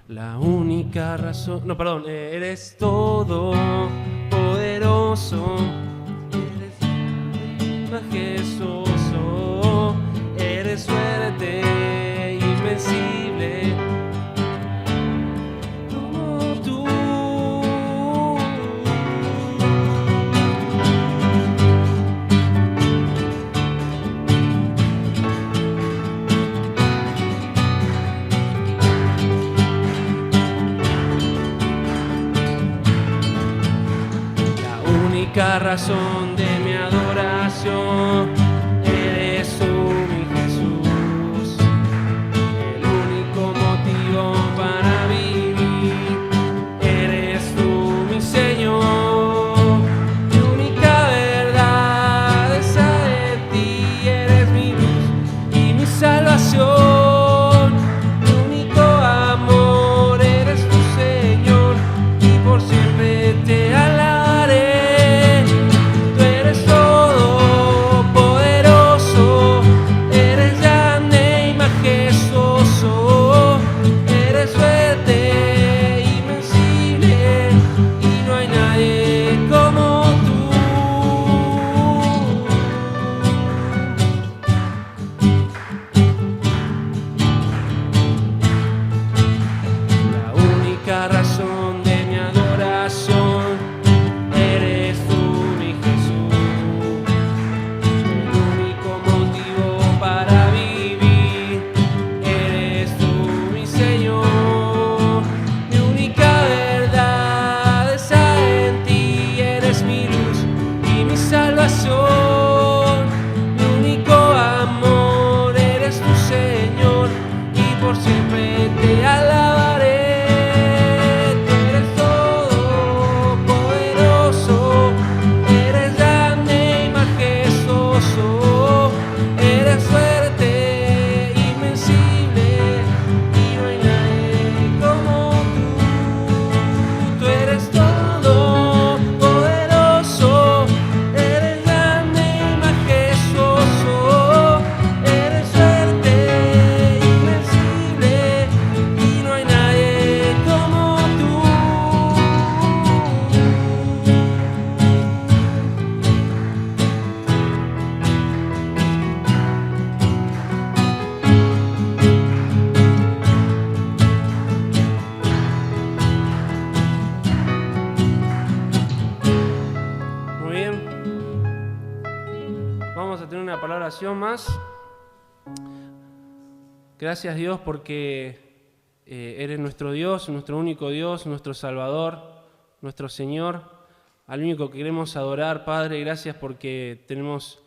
La única razón... No, perdón, eres todo poderoso, eres majestuoso, eres fuerte, invencible, como tú. La razón de mi adoración eres tú, mi Jesús, el único motivo para vivir eres tú, mi Señor, mi única verdad esa de ti, eres mi luz y mi salvación, mi único amor eres tu Señor y por siempre te alabaré. Más. Gracias Dios porque eres nuestro Dios, nuestro único Dios, nuestro Salvador, nuestro Señor, al único que queremos adorar. Padre, gracias porque tenemos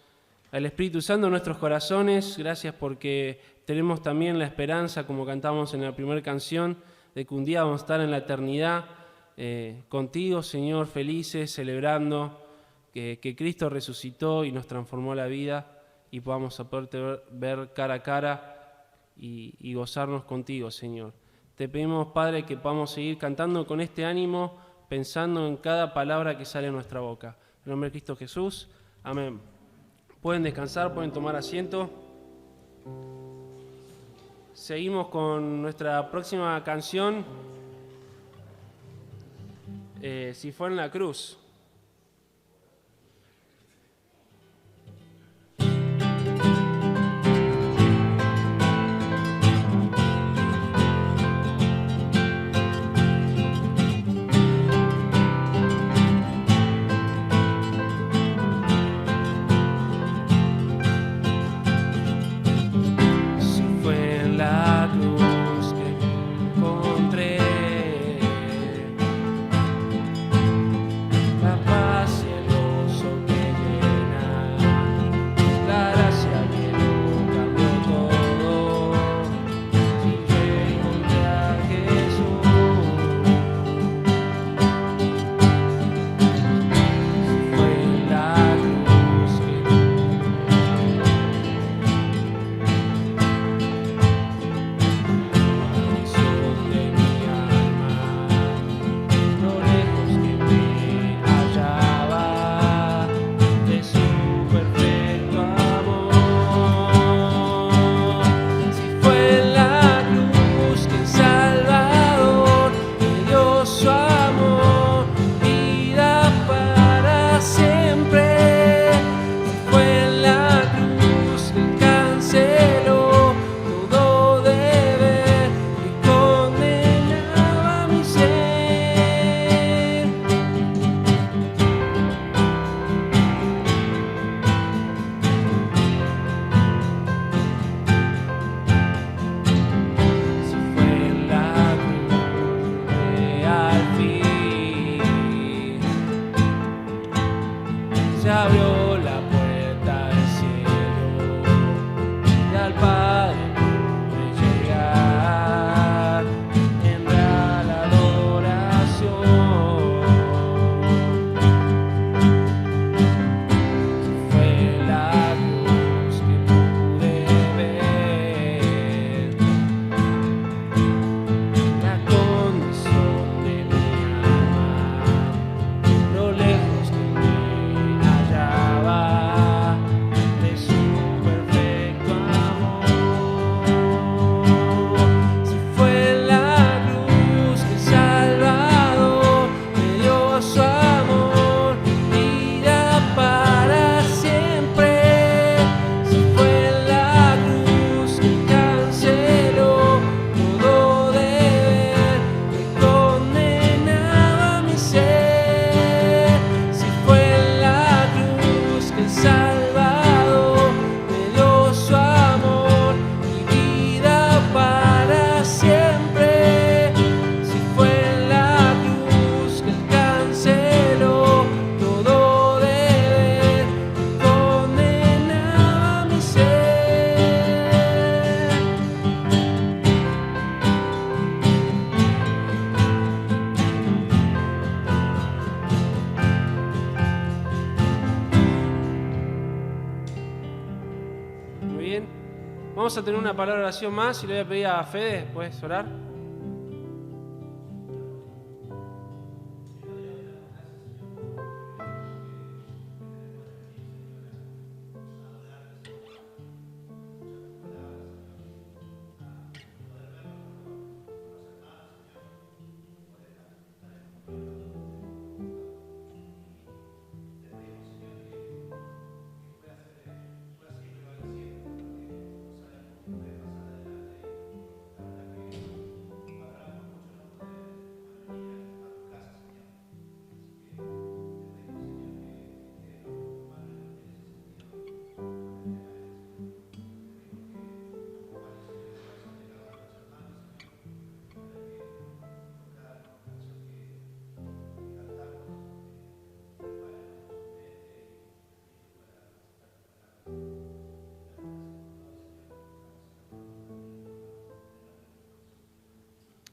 al Espíritu Santo en nuestros corazones, gracias porque tenemos también la esperanza, como cantamos en la primera canción, de que un día vamos a estar en la eternidad contigo, Señor, felices, celebrando que Cristo resucitó y nos transformó la vida, y podamos poderte ver cara a cara y gozarnos contigo, Señor. Te pedimos, Padre, que podamos seguir cantando con este ánimo, pensando en cada palabra que sale de nuestra boca. En nombre de Cristo Jesús, amén. Pueden descansar, pueden tomar asiento. Seguimos con nuestra próxima canción, Si fue en la cruz. vamos a tener una palabra de oración más y le voy a pedir a Fede, ¿puedes orar?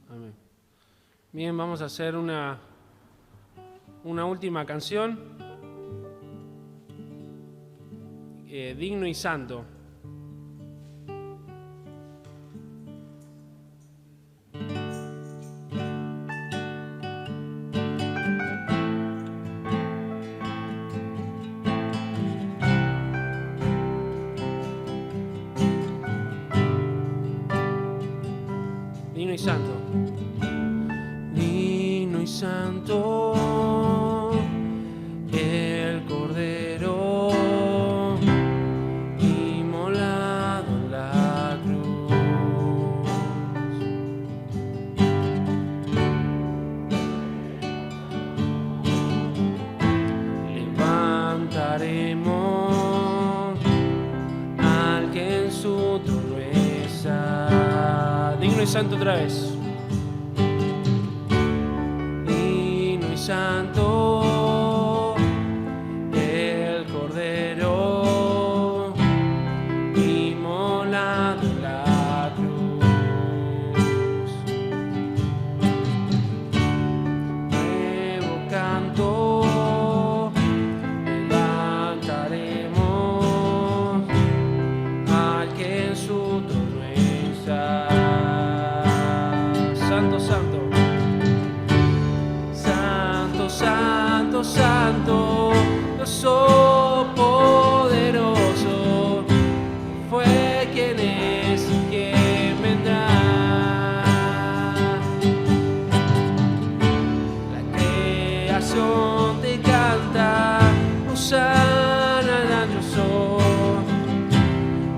Amén. Bien, vamos a hacer una última canción. Digno y santo. Digno y santo. Digno y santo, el Cordero inmolado en la cruz. Levantaremos al que en su trono está. Digno y santo otra vez. Santo, el Cordero inmolado en la cruz. Nuevo canto levantaremos al que en su trono está. Santo, santo. Santo, santo, Dios poderoso, fue quien es y quien vendrá. La creación te canta, hosana al añoso.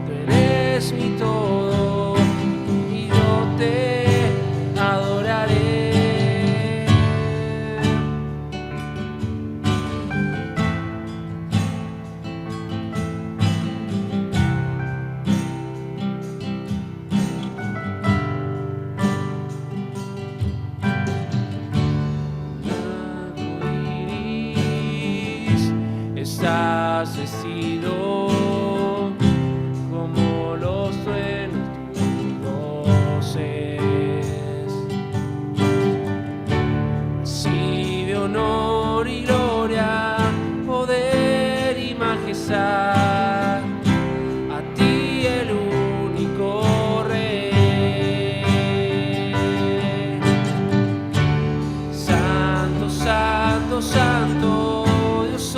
Tú eres mi todo y yo te adoraré. Estás vestido como los truenos tu voces. Recibe honor y gloria, poder y majestad, a ti el único Rey. Santo, santo, santo, Dios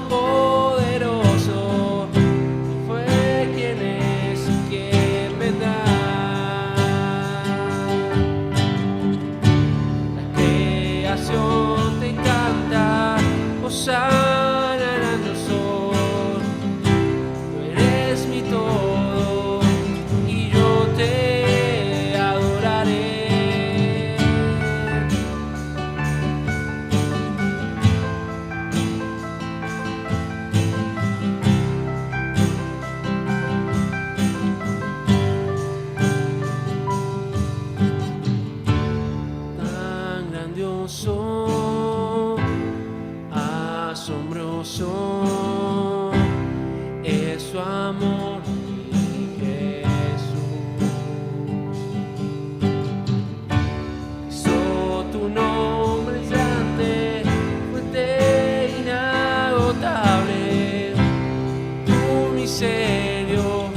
poderoso, fue quien es y quien vendrá. La creación te canta, hosana al añoso. Tú eres mi todo y yo te adoraré. Grandioso, asombroso es su amor, mi Jesús. Cristo, tu nombre es grande, fuerte, inagotable, tu misterio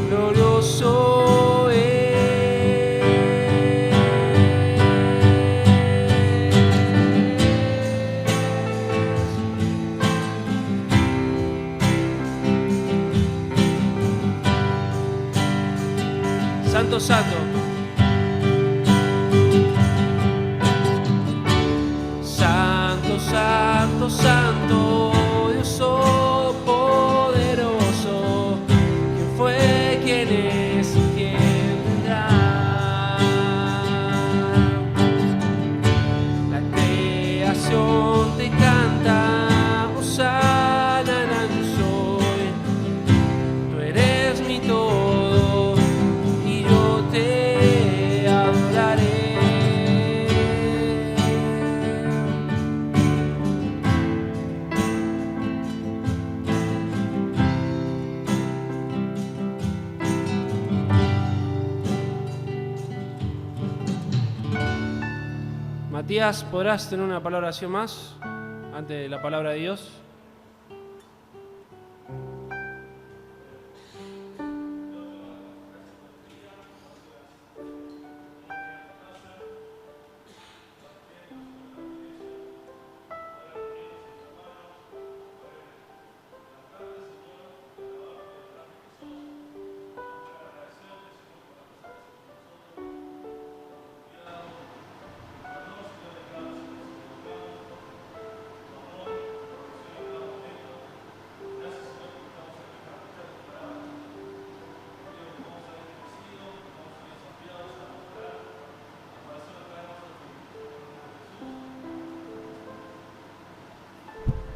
glorioso. santo, santo. Santo, santo, santo, Dios poderoso, ¿quién fue, quién es y quién vendrá? La creación te canta, hosana yo soy, tú eres mi todo y yo te adoraré. Matías, ¿podrás tener una palabra de oración más antes de la palabra de Dios?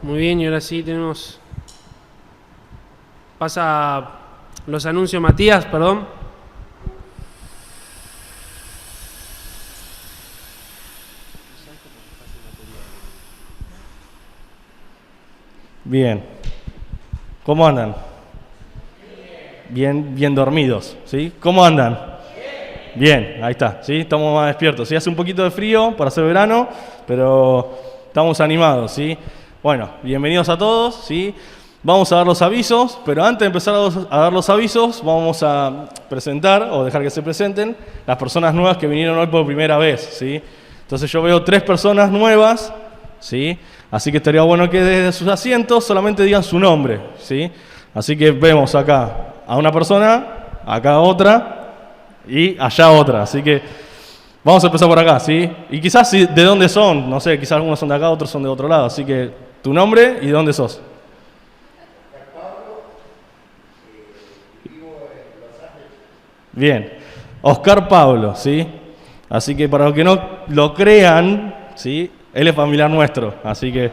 Muy bien, y ahora sí tenemos... Pasa los anuncios, Matías, perdón. Bien. ¿Cómo andan? Bien dormidos, ¿sí? ¿Cómo andan? Bien, ahí está, ¿sí? Estamos más despiertos, ¿sí? Hace un poquito de frío para hacer verano, pero estamos animados, ¿sí? Bueno, bienvenidos a todos, ¿sí? Vamos a dar los avisos, pero antes de empezar a dar los avisos, vamos a presentar, o dejar que se presenten, las personas nuevas que vinieron hoy por primera vez, ¿sí? Entonces yo veo 3 personas nuevas, ¿sí? Así que estaría bueno que desde sus asientos solamente digan su nombre, ¿sí? Así que vemos acá a una persona, acá otra y allá otra. Así que vamos a empezar por acá, ¿sí? Y quizás de dónde son, no sé, quizás algunos son de acá, otros son de otro lado. Así que tu nombre y de dónde sos. Bien, Oscar Pablo, ¿sí? Así que para los que no lo crean, ¿sí? Él es familiar nuestro, así que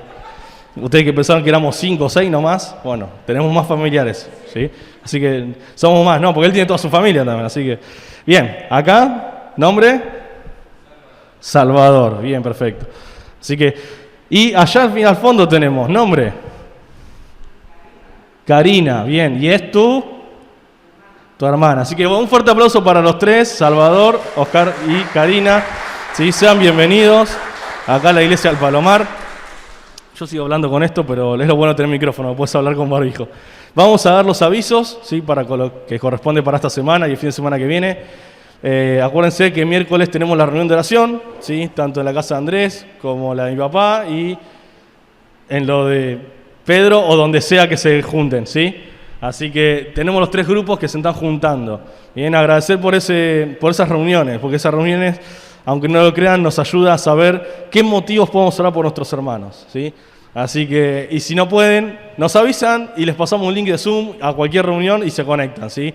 ustedes que pensaron que éramos 5 o 6 nomás, bueno, tenemos más familiares, ¿sí? Así que somos más, no, porque él tiene toda su familia también, así que... Bien, acá, nombre... Salvador, bien, perfecto. Así que... Y allá al fondo tenemos, nombre... Karina, bien, y es tu hermana. Así que un fuerte aplauso para los 3, Salvador, Oscar y Karina, ¿sí? Sean bienvenidos acá a la iglesia del Palomar. Yo sigo hablando con esto, pero es lo bueno tener micrófono, puedes hablar con barbijo. Vamos a dar los avisos, ¿sí? Para lo que corresponde para esta semana y el fin de semana que viene. Acuérdense que miércoles tenemos la reunión de oración, ¿sí? Tanto en la casa de Andrés como la de mi papá y en lo de Pedro o donde sea que se junten, ¿sí? Así que tenemos los 3 grupos que se están juntando. Bien, agradecer por esas reuniones, porque esas reuniones, aunque no lo crean, nos ayuda a saber qué motivos podemos orar por nuestros hermanos, ¿sí? Así que, y si no pueden, nos avisan y les pasamos un link de Zoom a cualquier reunión y se conectan, ¿sí?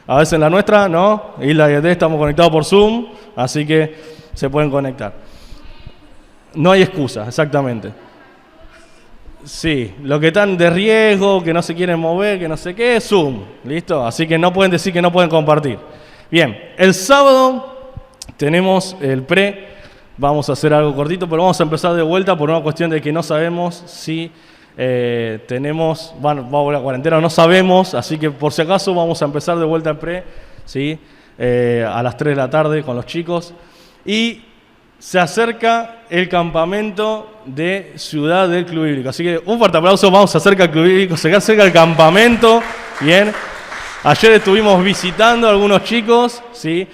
A veces en la nuestra, ¿no? Isla de Gueté estamos conectados por Zoom, así que se pueden conectar. No hay excusa, exactamente. Sí, lo que están de riesgo, que no se quieren mover, que no sé qué, Zoom, ¿listo? Así que no pueden decir que no pueden compartir. Bien, el sábado tenemos el pre, vamos a hacer algo cortito, pero vamos a empezar de vuelta por una cuestión de que no sabemos si tenemos, bueno, vamos a la cuarentena, no sabemos, así que por si acaso vamos a empezar de vuelta el pre, ¿sí? A las 3 de la tarde con los chicos. Y se acerca el campamento de Ciudad del Club Bíblico. Así que un fuerte aplauso, vamos acerca del Club Bíblico, se acerca el campamento, bien. Ayer estuvimos visitando a algunos chicos, ¿sí?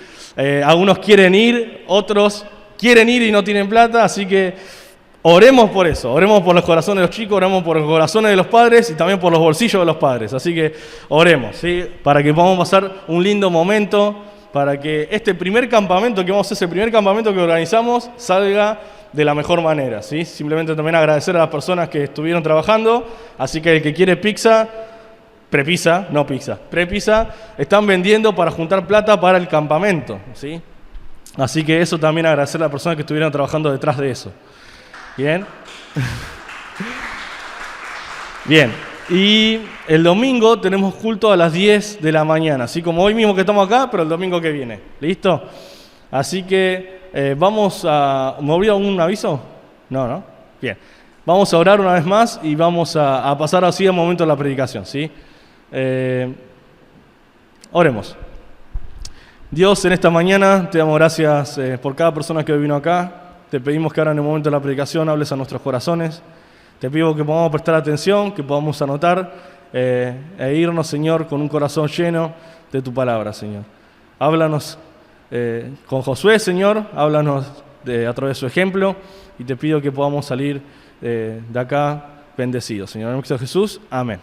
Algunos quieren ir, otros quieren ir y no tienen plata, así que oremos por eso, oremos por los corazones de los chicos, oremos por los corazones de los padres y también por los bolsillos de los padres. Así que oremos, ¿sí? Para que podamos pasar un lindo momento, para que este primer campamento que vamos a hacer, ese primer campamento que organizamos, salga de la mejor manera, ¿sí? Simplemente también agradecer a las personas que estuvieron trabajando, así que el que quiere pizza, prepizza, no pizza, prepizza, están vendiendo para juntar plata para el campamento, ¿sí? Así que eso también agradecer a las personas que estuvieron trabajando detrás de eso. ¿Bien? Bien. Y el domingo tenemos culto a las 10 de la mañana, así como hoy mismo que estamos acá, pero el domingo que viene. ¿Listo? Así que vamos a... ¿Me olvidó un aviso? No. Bien. Vamos a orar una vez más y vamos a pasar así al momento de la predicación, ¿sí? Oremos. Dios, en esta mañana te damos gracias por cada persona que hoy vino acá. Te pedimos que ahora en el momento de la predicación hables a nuestros corazones. Te pido que podamos prestar atención, que podamos anotar e irnos, Señor, con un corazón lleno de tu palabra, Señor. Háblanos con Josué, Señor, háblanos a través de su ejemplo y te pido que podamos salir de acá bendecidos, Señor. En el nombre de Jesús, amén.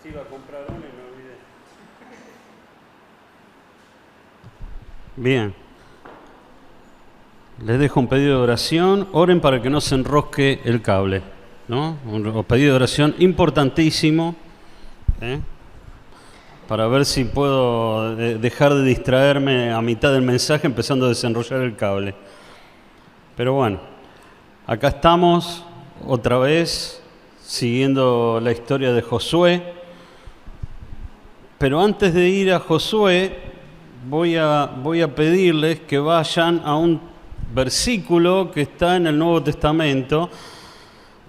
Sí, iba a comprar uno y me olvidé. Bien. Les dejo un pedido de oración. Oren para que no se enrosque el cable, ¿no? Un pedido de oración importantísimo, para ver si puedo dejar de distraerme a mitad del mensaje empezando a desenrollar el cable. Pero bueno, acá estamos otra vez siguiendo la historia de Josué. Pero antes de ir a Josué, voy a pedirles que vayan a un versículo que está en el Nuevo Testamento,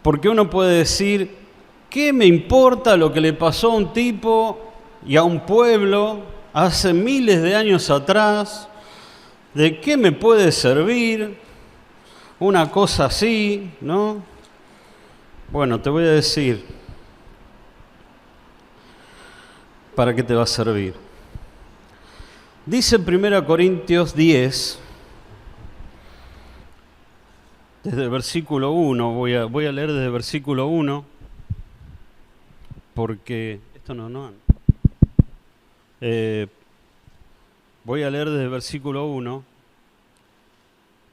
porque uno puede decir, ¿qué me importa lo que le pasó a un tipo y a un pueblo hace miles de años atrás? ¿De qué me puede servir una cosa así, no? Bueno, te voy a decir para qué te va a servir. Dice 1 Corintios 10, desde el versículo 1, voy a leer desde el versículo 1, porque esto no anda. Voy a leer desde el versículo 1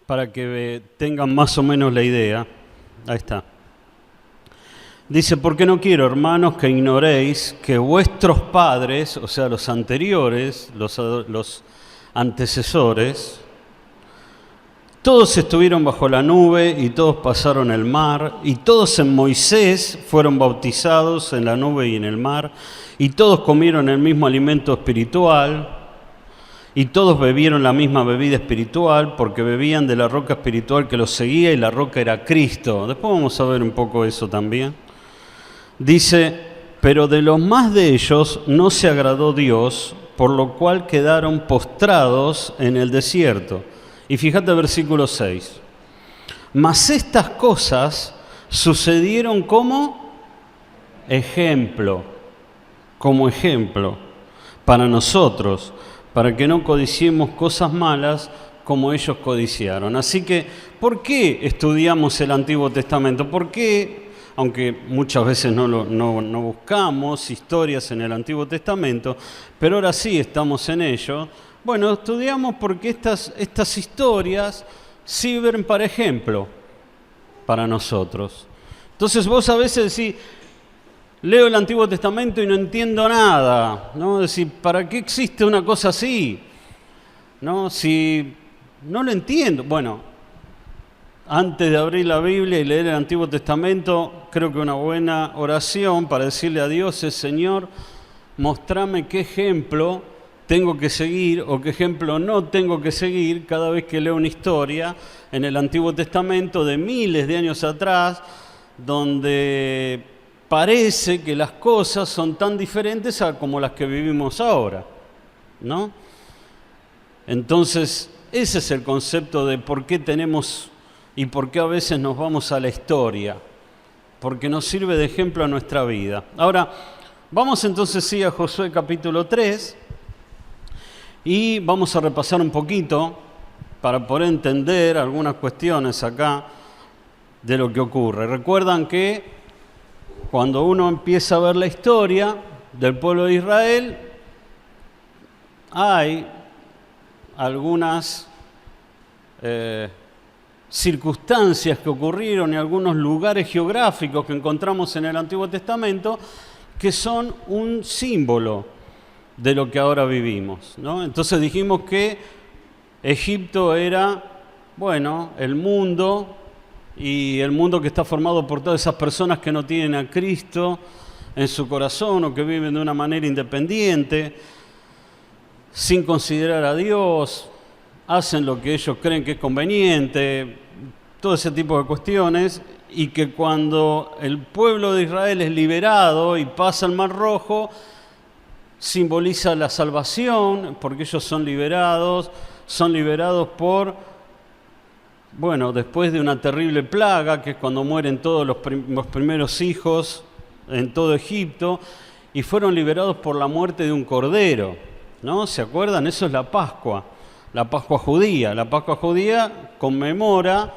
para que tengan más o menos la idea. Ahí está. Dice, porque no quiero, hermanos, que ignoréis que vuestros padres, o sea, los anteriores, los antecesores, todos estuvieron bajo la nube y todos pasaron el mar, y todos en Moisés fueron bautizados en la nube y en el mar, y todos comieron el mismo alimento espiritual, y todos bebieron la misma bebida espiritual, porque bebían de la roca espiritual que los seguía, y la roca era Cristo. Después vamos a ver un poco eso también. Dice, pero de los más de ellos no se agradó Dios, por lo cual quedaron postrados en el desierto. Y fíjate el versículo 6. Mas estas cosas sucedieron como ejemplo para nosotros, para que no codiciemos cosas malas como ellos codiciaron. Así que, ¿por qué estudiamos el Antiguo Testamento? ¿Por qué, aunque muchas veces no buscamos historias en el Antiguo Testamento, pero ahora sí estamos en ello? Bueno, estudiamos porque estas historias sirven para ejemplo para nosotros. Entonces vos a veces decís, leo el Antiguo Testamento y no entiendo nada, ¿no? Decir, ¿para qué existe una cosa así? ¿No? Si no lo entiendo. Bueno, antes de abrir la Biblia y leer el Antiguo Testamento, creo que una buena oración para decirle a Dios es, Señor, mostrame qué ejemplo tengo que seguir o qué ejemplo no tengo que seguir cada vez que leo una historia en el Antiguo Testamento de miles de años atrás, donde parece que las cosas son tan diferentes a como las que vivimos ahora, ¿no? Entonces, ese es el concepto de por qué tenemos y por qué a veces nos vamos a la historia, porque nos sirve de ejemplo a nuestra vida. Ahora, vamos entonces sí a Josué capítulo 3 y vamos a repasar un poquito para poder entender algunas cuestiones acá de lo que ocurre. Recuerdan que cuando uno empieza a ver la historia del pueblo de Israel, hay algunas circunstancias que ocurrieron y algunos lugares geográficos que encontramos en el Antiguo Testamento que son un símbolo de lo que ahora vivimos, ¿no? Entonces dijimos que Egipto era, bueno, el mundo, y el mundo que está formado por todas esas personas que no tienen a Cristo en su corazón o que viven de una manera independiente, sin considerar a Dios, hacen lo que ellos creen que es conveniente, todo ese tipo de cuestiones, y que cuando el pueblo de Israel es liberado y pasa el Mar Rojo, simboliza la salvación, porque ellos son liberados por, bueno, después de una terrible plaga, que es cuando mueren todos los primeros hijos en todo Egipto, y fueron liberados por la muerte de un cordero, ¿no? ¿Se acuerdan? Eso es la Pascua judía. La Pascua judía conmemora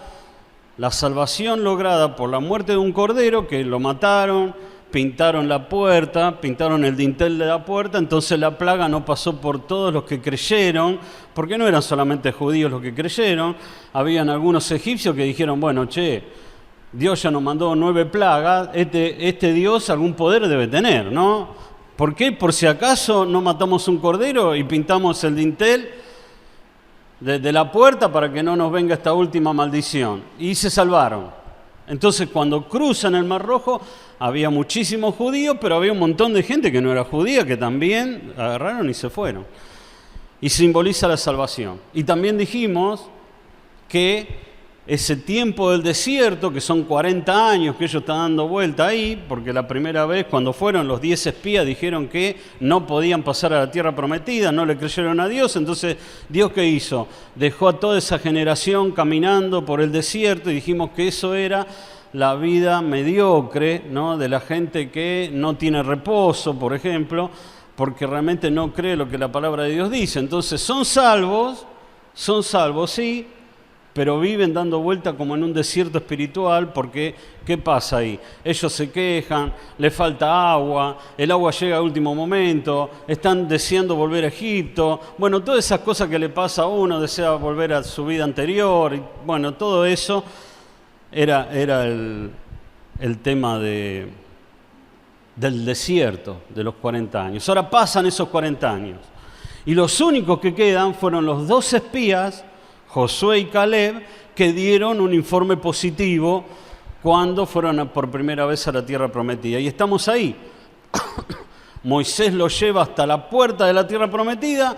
la salvación lograda por la muerte de un cordero, que lo mataron, pintaron la puerta, pintaron el dintel de la puerta, entonces la plaga no pasó por todos los que creyeron, porque no eran solamente judíos los que creyeron, habían algunos egipcios que dijeron, bueno, Dios ya nos mandó 9 plagas, este Dios algún poder debe tener, ¿no? ¿Por qué? Por si acaso no matamos un cordero y pintamos el dintel de la puerta para que no nos venga esta última maldición. Y se salvaron. Entonces, cuando cruzan el Mar Rojo, había muchísimos judíos, pero había un montón de gente que no era judía, que también agarraron y se fueron. Y simboliza la salvación. Y también dijimos que ese tiempo del desierto, que son 40 años que ellos están dando vuelta ahí, porque la primera vez cuando fueron los 10 espías dijeron que no podían pasar a la tierra prometida, no le creyeron a Dios, entonces ¿Dios qué hizo? Dejó a toda esa generación caminando por el desierto y dijimos que eso era la vida mediocre, ¿no? De la gente que no tiene reposo, por ejemplo, porque realmente no cree lo que la palabra de Dios dice. Entonces son salvos, sí, pero viven dando vuelta como en un desierto espiritual, porque ¿qué pasa ahí? Ellos se quejan, les falta agua, el agua llega a último momento, están deseando volver a Egipto, bueno, todas esas cosas que le pasa a uno, desea volver a su vida anterior, y, bueno, todo eso era el tema del desierto de los 40 años. Ahora pasan esos 40 años, y los únicos que quedan fueron los 2 espías, Josué y Caleb, que dieron un informe positivo cuando fueron por primera vez a la tierra prometida. Y estamos ahí. Moisés los lleva hasta la puerta de la tierra prometida,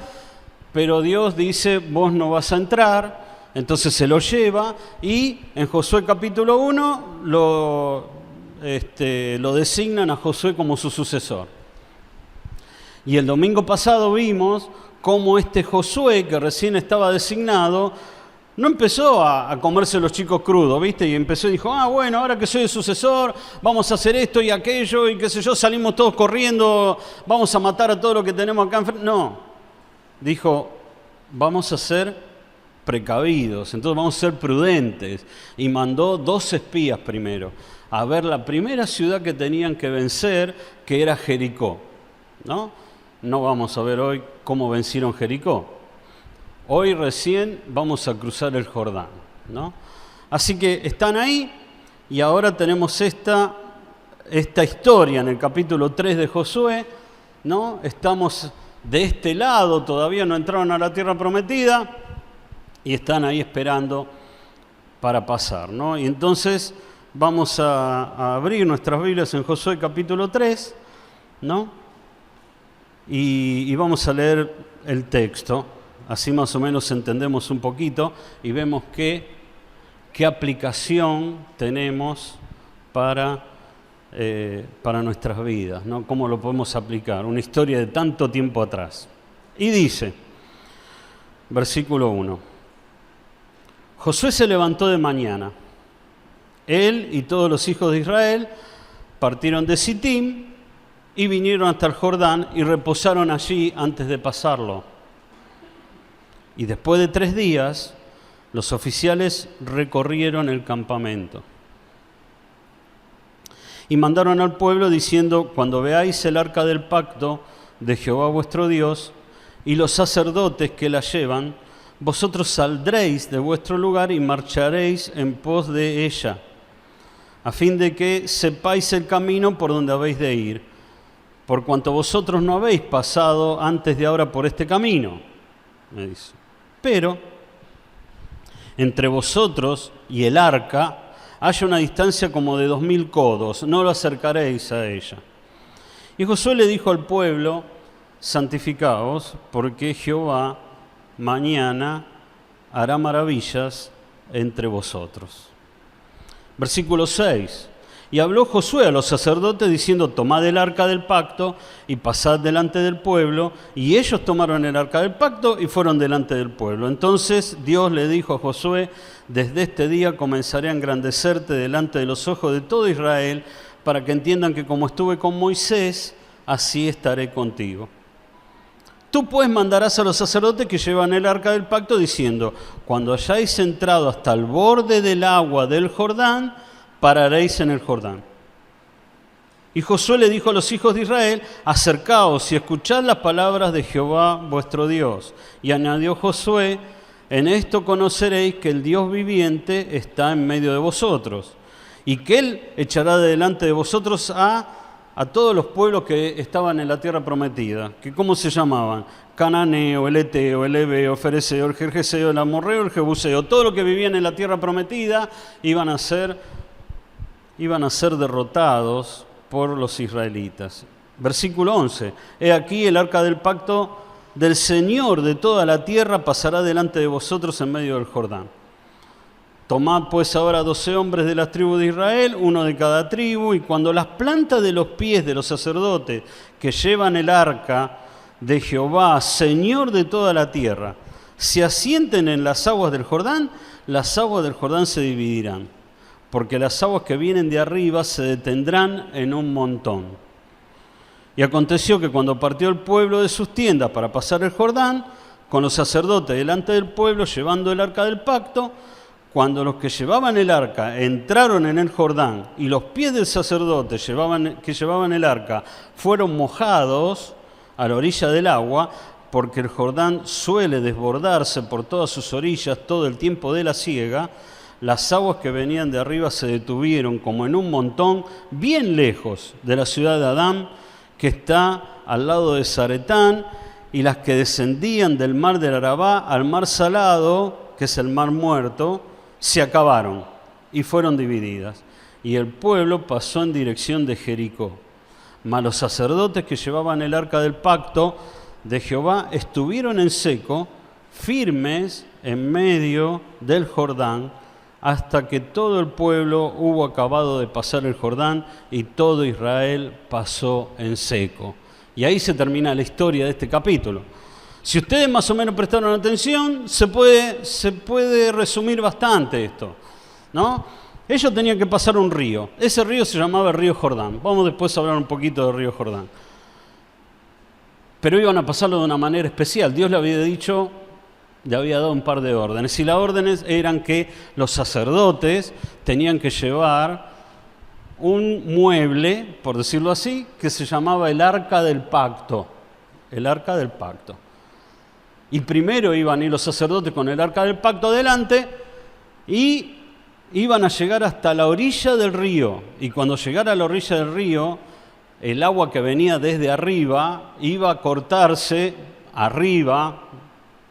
pero Dios dice, vos no vas a entrar, entonces se los lleva, y en Josué capítulo 1 lo designan a Josué como su sucesor. Y el domingo pasado vimos cómo este Josué, que recién estaba designado, no empezó a comerse los chicos crudos, ¿viste? Y empezó y dijo, bueno, ahora que soy el sucesor, vamos a hacer esto y aquello, y qué sé yo, salimos todos corriendo, vamos a matar a todo lo que tenemos acá enfrente. No, dijo, vamos a ser precavidos, entonces vamos a ser prudentes. Y mandó 2 espías primero, a ver la primera ciudad que tenían que vencer, que era Jericó, ¿no? No vamos a ver hoy cómo vencieron Jericó. Hoy recién vamos a cruzar el Jordán, ¿no? Así que están ahí y ahora tenemos esta historia en el capítulo 3 de Josué, ¿no? Estamos de este lado, todavía no entraron a la tierra prometida y están ahí esperando para pasar, ¿no? Y entonces vamos a abrir nuestras Biblias en Josué capítulo 3, ¿no? Y vamos a leer el texto, así más o menos entendemos un poquito y vemos qué aplicación tenemos para nuestras vidas, ¿no? Cómo lo podemos aplicar, una historia de tanto tiempo atrás. Y dice, versículo 1, Josué se levantó de mañana. Él y todos los hijos de Israel partieron de Sittim y vinieron hasta el Jordán y reposaron allí antes de pasarlo. Y después de 3 días, los oficiales recorrieron el campamento. Y mandaron al pueblo diciendo: cuando veáis el arca del pacto de Jehová vuestro Dios y los sacerdotes que la llevan, vosotros saldréis de vuestro lugar y marcharéis en pos de ella, a fin de que sepáis el camino por donde habéis de ir, por cuanto vosotros no habéis pasado antes de ahora por este camino, me dice. Pero entre vosotros y el arca haya una distancia como de 2000 codos, no lo acercaréis a ella. Y Josué le dijo al pueblo: santificaos, porque Jehová mañana hará maravillas entre vosotros. Versículo 6. Y habló Josué a los sacerdotes diciendo: tomad el arca del pacto y pasad delante del pueblo. Y ellos tomaron el arca del pacto y fueron delante del pueblo. Entonces Dios le dijo a Josué: desde este día comenzaré a engrandecerte delante de los ojos de todo Israel, para que entiendan que como estuve con Moisés, así estaré contigo. Tú pues mandarás a los sacerdotes que llevan el arca del pacto diciendo: cuando hayáis entrado hasta el borde del agua del Jordán, pararéis en el Jordán. Y Josué le dijo a los hijos de Israel: acercaos y escuchad las palabras de Jehová vuestro Dios. Y añadió Josué: en esto conoceréis que el Dios viviente está en medio de vosotros, y que Él echará de delante de vosotros a todos los pueblos que estaban en la tierra prometida, que ¿cómo se llamaban? Cananeo, el Eteo, el Ebeo, el Fereceo, el Gergeseo, el Amorreo, el Jebuseo. Todo lo que vivían en la tierra prometida iban a ser derrotados por los israelitas. Versículo 11. He aquí el arca del pacto del Señor de toda la tierra pasará delante de vosotros en medio del Jordán. Tomad pues ahora 12 hombres de las tribus de Israel, uno de cada tribu, y cuando las plantas de los pies de los sacerdotes que llevan el arca de Jehová, Señor de toda la tierra, se asienten en las aguas del Jordán se dividirán, porque las aguas que vienen de arriba se detendrán en un montón. Y aconteció que cuando partió el pueblo de sus tiendas para pasar el Jordán, con los sacerdotes delante del pueblo llevando el arca del pacto, cuando los que llevaban el arca entraron en el Jordán y los pies del sacerdote que llevaban el arca fueron mojados a la orilla del agua, porque el Jordán suele desbordarse por todas sus orillas todo el tiempo de la siega, las aguas que venían de arriba se detuvieron como en un montón bien lejos de la ciudad de Adán, que está al lado de Zaretán, y las que descendían del mar del Arabá al mar salado, que es el mar muerto, se acabaron y fueron divididas. Y el pueblo pasó en dirección de Jericó. Mas los sacerdotes que llevaban el arca del pacto de Jehová estuvieron en seco, firmes en medio del Jordán, hasta que todo el pueblo hubo acabado de pasar el Jordán y todo Israel pasó en seco. Y ahí se termina la historia de este capítulo. Si ustedes más o menos prestaron atención, se puede resumir bastante esto, ¿no? Ellos tenían que pasar un río. Ese río se llamaba el río Jordán. Vamos después a hablar un poquito del río Jordán. Pero iban a pasarlo de una manera especial. Dios le había dado un par de órdenes. Y las órdenes eran que los sacerdotes tenían que llevar un mueble, por decirlo así, que se llamaba el arca del pacto. El arca del pacto. Y primero iban a ir los sacerdotes con el arca del pacto adelante y iban a llegar hasta la orilla del río. Y cuando llegara a la orilla del río, el agua que venía desde arriba iba a cortarse arriba,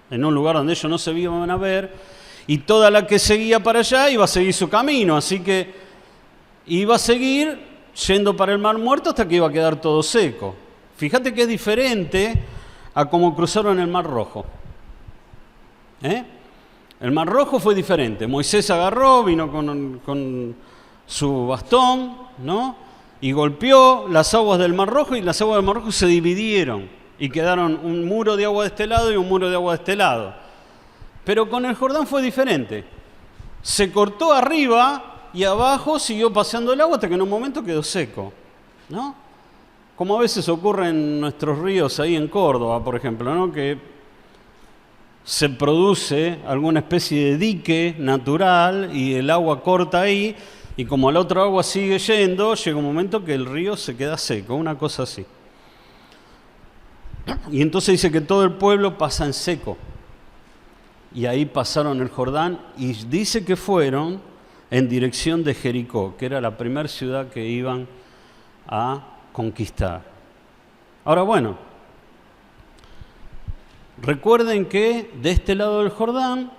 en un lugar donde ellos no se iban a ver, y toda la que seguía para allá iba a seguir su camino. Así que iba a seguir yendo para el mar muerto hasta que iba a quedar todo seco. Fíjate que es diferente a cómo cruzaron el Mar Rojo. El Mar Rojo fue diferente. Moisés agarró, vino con su bastón, ¿no? Y golpeó las aguas del Mar Rojo, y las aguas del Mar Rojo se dividieron y quedaron un muro de agua de este lado y un muro de agua de este lado. Pero con el Jordán fue diferente. se cortó arriba y abajo siguió paseando el agua hasta que en un momento quedó seco, ¿no? Como a veces ocurre en nuestros ríos ahí en Córdoba, por ejemplo, ¿no? Que se produce alguna especie de dique natural y el agua corta ahí, y como la otra agua sigue yendo, llega un momento que el río se queda seco, una cosa así. Y entonces dice que todo el pueblo pasa en seco. Y ahí pasaron el Jordán y dice que fueron en dirección de Jericó, que era la primera ciudad que iban a conquistar. Ahora bueno, recuerden que de este lado del Jordán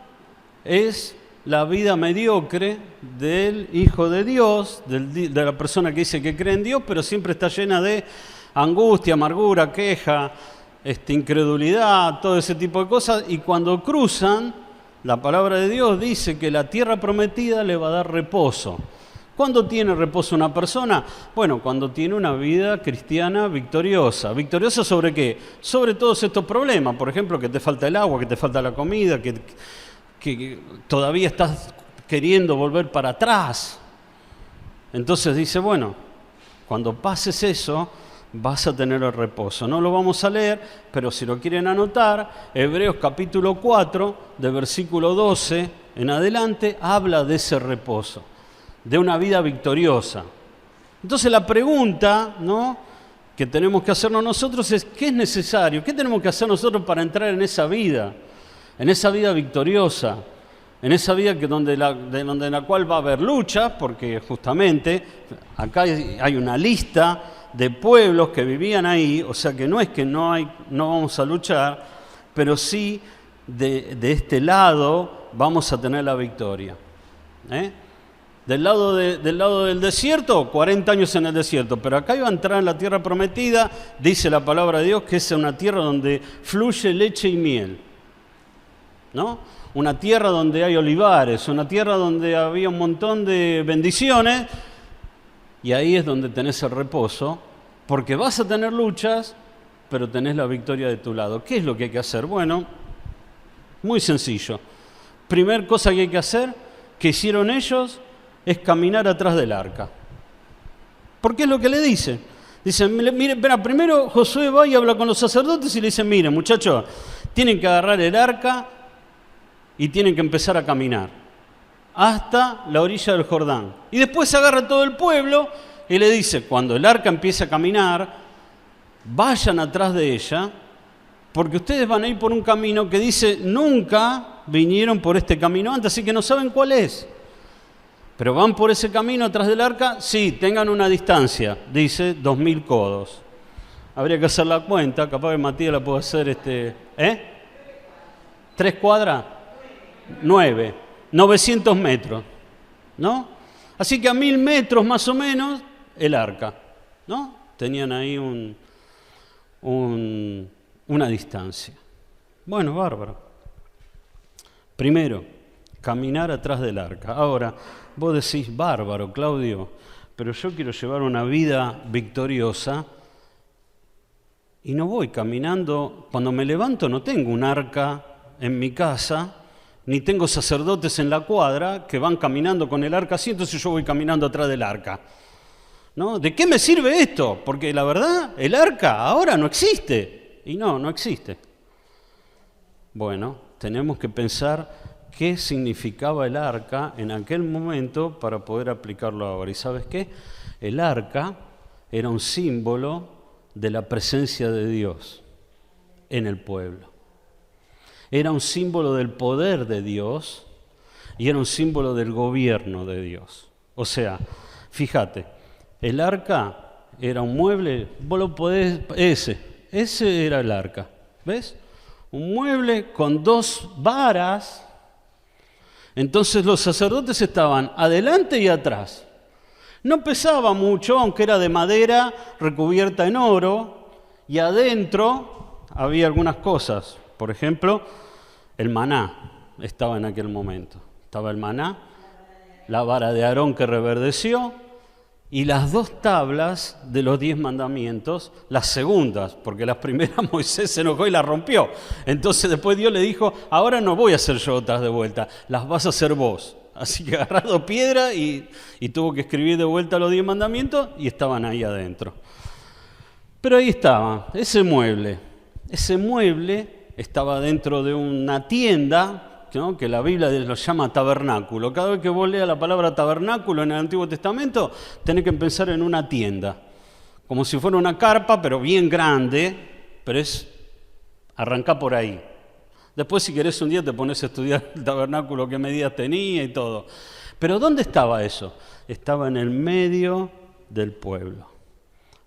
es la vida mediocre del Hijo de Dios, de la persona que dice que cree en Dios, pero siempre está llena de angustia, amargura, queja, incredulidad, todo ese tipo de cosas. Y cuando cruzan, la palabra de Dios dice que la tierra prometida le va a dar reposo. ¿Cuándo tiene reposo una persona? Bueno, cuando tiene una vida cristiana victoriosa. ¿Victoriosa sobre qué? Sobre todos estos problemas. Por ejemplo, que te falta el agua, que te falta la comida, que todavía estás queriendo volver para atrás. Entonces dice, bueno, cuando pases eso, vas a tener el reposo. No lo vamos a leer, pero si lo quieren anotar, Hebreos capítulo 4, de versículo 12 en adelante, habla de ese reposo, de una vida victoriosa. Entonces la pregunta, ¿no?, que tenemos que hacernos nosotros es, ¿qué es necesario? ¿Qué tenemos que hacer nosotros para entrar en esa vida victoriosa, en esa vida donde la cual va a haber lucha? Porque justamente acá hay una lista de pueblos que vivían ahí, o sea que no es que no vamos a luchar, pero sí de este lado vamos a tener la victoria. Del lado del desierto, 40 años en el desierto, pero acá iba a entrar en la tierra prometida, dice la palabra de Dios, que es una tierra donde fluye leche y miel, ¿no? Una tierra donde hay olivares, una tierra donde había un montón de bendiciones, y ahí es donde tenés el reposo, porque vas a tener luchas, pero tenés la victoria de tu lado. ¿Qué es lo que hay que hacer? Bueno, muy sencillo. Primer cosa que hay que hacer, que hicieron ellos, es caminar atrás del arca. Porque es lo que le dicen. Dicen, miren, primero Josué va y habla con los sacerdotes y le dicen, miren muchachos, tienen que agarrar el arca y tienen que empezar a caminar hasta la orilla del Jordán. Y después se agarra todo el pueblo y le dice, cuando el arca empiece a caminar, vayan atrás de ella, porque ustedes van a ir por un camino que dice, nunca vinieron por este camino antes, así que no saben cuál es. Pero van por ese camino atrás del arca, sí, tengan una distancia, dice 2000 codos. Habría que hacer la cuenta, capaz que Matías la puede hacer, 3 cuadras, 900 metros, ¿no? Así que a 1000 metros más o menos, el arca, ¿no? Tenían ahí una distancia. Bueno, bárbaro. Primero, caminar atrás del arca. Ahora, vos decís, bárbaro, Claudio, pero yo quiero llevar una vida victoriosa y no voy caminando. Cuando me levanto no tengo un arca en mi casa, ni tengo sacerdotes en la cuadra que van caminando con el arca así, entonces yo voy caminando atrás del arca, ¿no? ¿De qué me sirve esto? Porque la verdad, el arca ahora no existe. Y no existe. Bueno, tenemos que pensar qué significaba el arca en aquel momento para poder aplicarlo ahora. ¿Y sabes qué? El arca era un símbolo de la presencia de Dios en el pueblo. Era un símbolo del poder de Dios y era un símbolo del gobierno de Dios. O sea, fíjate, el arca era un mueble, vos lo podés, ese era el arca, ¿ves? Un mueble con 2 varas. Entonces los sacerdotes estaban adelante y atrás. No pesaba mucho, aunque era de madera recubierta en oro, y adentro había algunas cosas. Por ejemplo, el maná estaba en aquel momento. Estaba el maná, la vara de Aarón que reverdeció, y las 2 tablas de los 10 mandamientos, las segundas, porque las primeras Moisés se enojó y las rompió. Entonces después Dios le dijo, ahora no voy a hacer yo otras de vuelta, las vas a hacer vos. Así que agarrado piedra y tuvo que escribir de vuelta los 10 mandamientos y estaban ahí adentro. Pero ahí estaba, ese mueble. Ese mueble estaba dentro de una tienda, ¿no?, que la Biblia lo llama tabernáculo. Cada vez que vos leas la palabra tabernáculo en el Antiguo Testamento, tenés que pensar en una tienda. Como si fuera una carpa, pero bien grande, pero arrancá por ahí. Después, si querés, un día te pones a estudiar el tabernáculo, qué medidas tenía y todo. Pero ¿dónde estaba eso? Estaba en el medio del pueblo.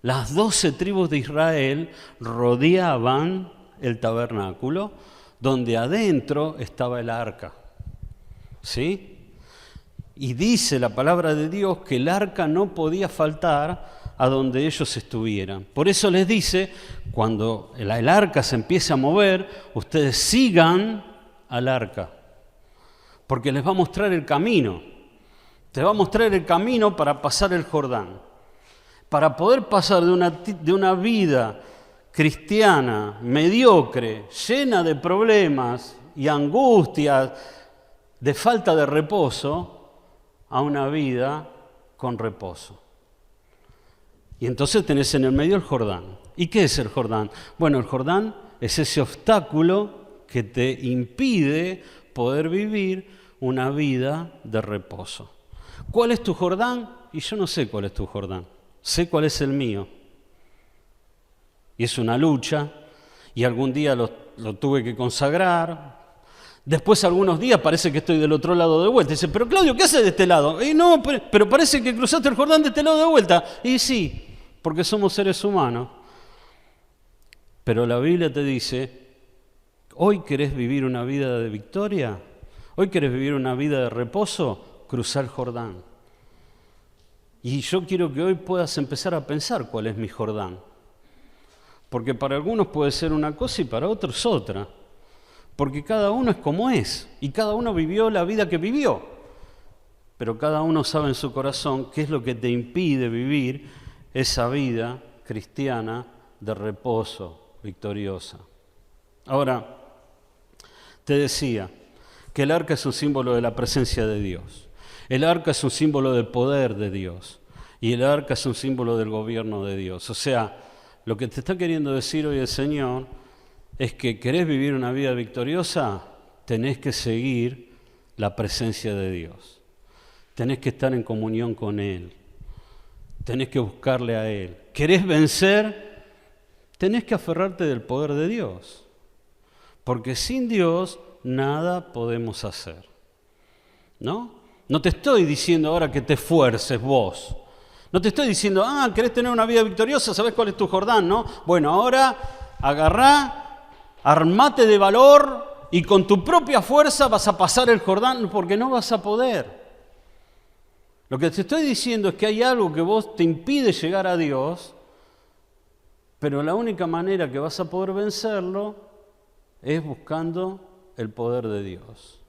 Las 12 tribus de Israel rodeaban el tabernáculo, donde adentro estaba el arca. ¿Sí? Y dice la palabra de Dios que el arca no podía faltar a donde ellos estuvieran. Por eso les dice, cuando el arca se empiece a mover, ustedes sigan al arca, porque les va a mostrar el camino. Te va a mostrar el camino para pasar el Jordán. Para poder pasar de una vida cristiana, mediocre, llena de problemas y angustias, de falta de reposo, a una vida con reposo. Y entonces tenés en el medio el Jordán. ¿Y qué es el Jordán? Bueno, el Jordán es ese obstáculo que te impide poder vivir una vida de reposo. ¿Cuál es tu Jordán? Y yo no sé cuál es tu Jordán. Sé cuál es el mío. Y es una lucha, y algún día lo tuve que consagrar. Después, algunos días, parece que estoy del otro lado de vuelta. Y dice, pero Claudio, ¿qué haces de este lado? Y no, pero parece que cruzaste el Jordán de este lado de vuelta. Y sí, porque somos seres humanos. Pero la Biblia te dice, ¿hoy querés vivir una vida de victoria? ¿Hoy querés vivir una vida de reposo? Cruzá el Jordán. Y yo quiero que hoy puedas empezar a pensar cuál es mi Jordán. Porque para algunos puede ser una cosa y para otros otra. Porque cada uno es como es. Y cada uno vivió la vida que vivió. Pero cada uno sabe en su corazón qué es lo que te impide vivir esa vida cristiana de reposo, victoriosa. Ahora, te decía que el arca es un símbolo de la presencia de Dios. El arca es un símbolo del poder de Dios. Y el arca es un símbolo del gobierno de Dios. O sea, lo que te está queriendo decir hoy el Señor es que querés vivir una vida victoriosa, tenés que seguir la presencia de Dios. Tenés que estar en comunión con Él. Tenés que buscarle a Él. ¿Querés vencer? Tenés que aferrarte del poder de Dios. Porque sin Dios nada podemos hacer. ¿No? No te estoy diciendo ahora que te esfuerces vos. No te estoy diciendo, ¿querés tener una vida victoriosa? ¿Sabés cuál es tu Jordán, no? Bueno, ahora agarrá, armate de valor y con tu propia fuerza vas a pasar el Jordán, porque no vas a poder. Lo que te estoy diciendo es que hay algo que vos te impide llegar a Dios, pero la única manera que vas a poder vencerlo es buscando el poder de Dios.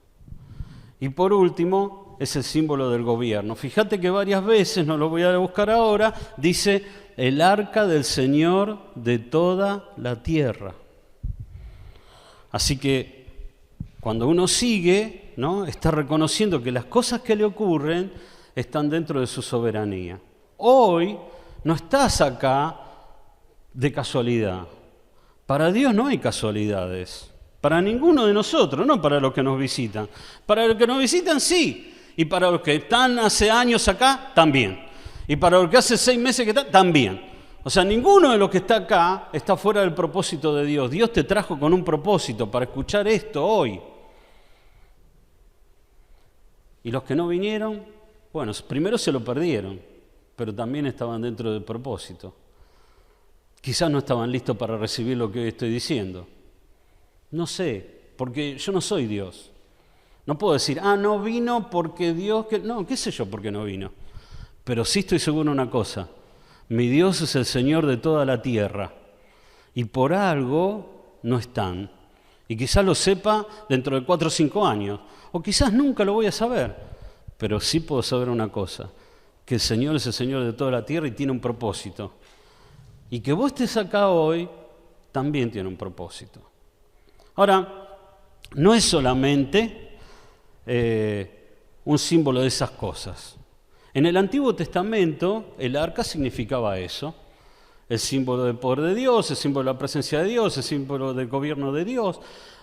Y por último, es el símbolo del gobierno. Fíjate que varias veces, no lo voy a buscar ahora, dice el arca del Señor de toda la tierra. Así que cuando uno sigue, ¿no?, está reconociendo que las cosas que le ocurren están dentro de su soberanía. Hoy no estás acá de casualidad. Para Dios no hay casualidades. Para ninguno de nosotros, no para los que nos visitan. Para los que nos visitan, sí. Y para los que están hace años acá, también. Y para los que hace 6 meses que están, también. O sea, ninguno de los que está acá está fuera del propósito de Dios. Dios te trajo con un propósito para escuchar esto hoy. Y los que no vinieron, bueno, primero se lo perdieron, pero también estaban dentro del propósito. Quizás no estaban listos para recibir lo que hoy estoy diciendo. No sé, porque yo no soy Dios. No puedo decir, no vino porque Dios... No, qué sé yo por qué no vino. Pero sí estoy seguro de una cosa. Mi Dios es el Señor de toda la tierra. Y por algo no están. Y quizás lo sepa dentro de 4 o 5 años. O quizás nunca lo voy a saber. Pero sí puedo saber una cosa. Que el Señor es el Señor de toda la tierra y tiene un propósito. Y que vos estés acá hoy también tiene un propósito. Ahora, no es solamente un símbolo de esas cosas. En el Antiguo Testamento, el arca significaba eso, el símbolo del poder de Dios, el símbolo de la presencia de Dios, el símbolo del gobierno de Dios.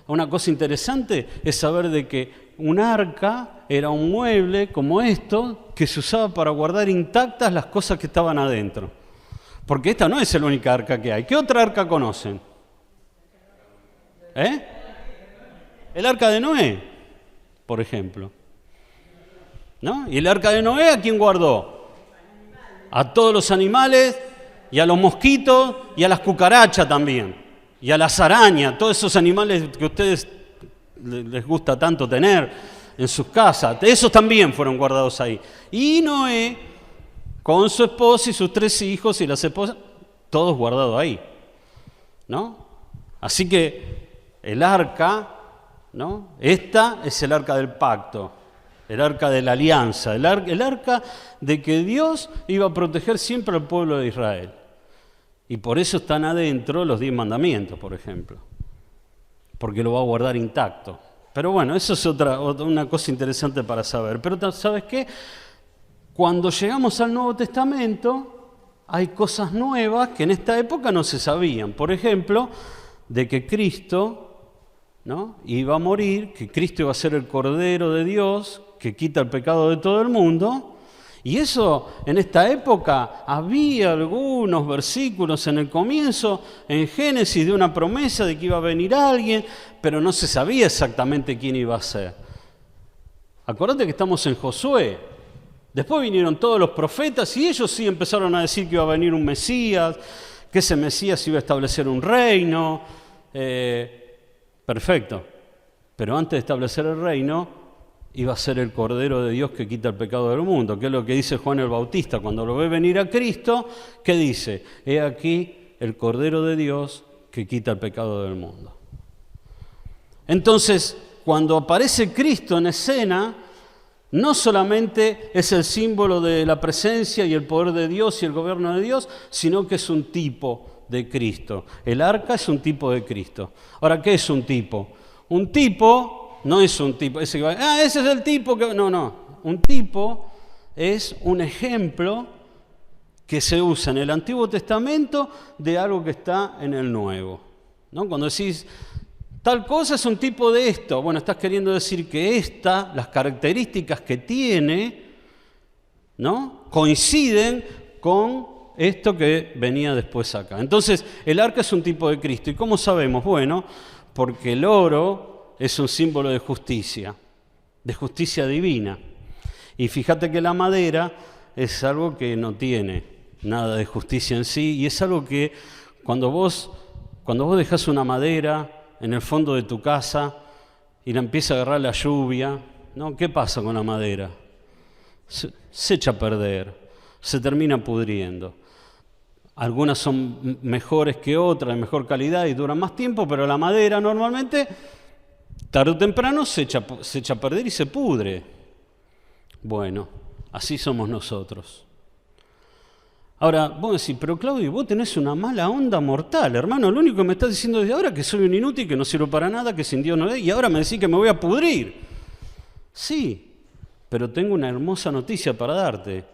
Una cosa interesante es saber de que un arca era un mueble como esto que se usaba para guardar intactas las cosas que estaban adentro. Porque esta no es la única arca que hay. ¿Qué otra arca conocen? El arca de Noé, por ejemplo. ¿No? ¿Y el arca de Noé a quién guardó? A todos los animales y a los mosquitos y a las cucarachas también. Y a las arañas, todos esos animales que a ustedes les gusta tanto tener en sus casas. Esos también fueron guardados ahí. Y Noé, con su esposa y sus 3 hijos y las esposas, todos guardados ahí. ¿No? Así que el arca, ¿no? Esta es el arca del pacto. El arca de la alianza, el arca de que Dios iba a proteger siempre al pueblo de Israel. Y por eso están adentro los 10 mandamientos, por ejemplo. Porque lo va a guardar intacto. Pero bueno, eso es una cosa interesante para saber. Pero ¿sabes qué? Cuando llegamos al Nuevo Testamento, hay cosas nuevas que en esta época no se sabían. Por ejemplo, de que Cristo, ¿no?, iba a morir, que Cristo iba a ser el Cordero de Dios, que quita el pecado de todo el mundo, y eso en esta época había algunos versículos en el comienzo, en Génesis, de una promesa de que iba a venir alguien, pero no se sabía exactamente quién iba a ser. Acordate que estamos en Josué, después vinieron todos los profetas y ellos sí empezaron a decir que iba a venir un Mesías, que ese Mesías iba a establecer un reino, perfecto, pero antes de establecer el reino, iba a ser el Cordero de Dios que quita el pecado del mundo, que es lo que dice Juan el Bautista. Cuando lo ve venir a Cristo, ¿qué dice? He aquí el Cordero de Dios que quita el pecado del mundo. Entonces, cuando aparece Cristo en escena, no solamente es el símbolo de la presencia y el poder de Dios y el gobierno de Dios, sino que es un tipo de Cristo. El arca es un tipo de Cristo. Ahora, ¿qué es un tipo? Un tipo no es un tipo, ese es el tipo que... No. Un tipo es un ejemplo que se usa en el Antiguo Testamento de algo que está en el Nuevo. ¿No? Cuando decís, tal cosa es un tipo de esto, bueno, estás queriendo decir que las características que tiene, ¿no?, coinciden con esto que venía después acá. Entonces, el arca es un tipo de Cristo. ¿Y cómo sabemos? Bueno, porque el oro es un símbolo de justicia divina. Y fíjate que la madera es algo que no tiene nada de justicia en sí, y es algo que cuando vos dejás una madera en el fondo de tu casa y la empieza a agarrar la lluvia, ¿no? ¿Qué pasa con la madera? Se echa a perder, se termina pudriendo. Algunas son mejores que otras, de mejor calidad y duran más tiempo, pero la madera normalmente, tarde o temprano, se echa a perder y se pudre. Bueno, así somos nosotros. Ahora, vos decís, pero Claudio, vos tenés una mala onda mortal, hermano. Lo único que me estás diciendo desde ahora es que soy un inútil, que no sirvo para nada, que sin Dios no es, y ahora me decís que me voy a pudrir. Sí, pero tengo una hermosa noticia para darte.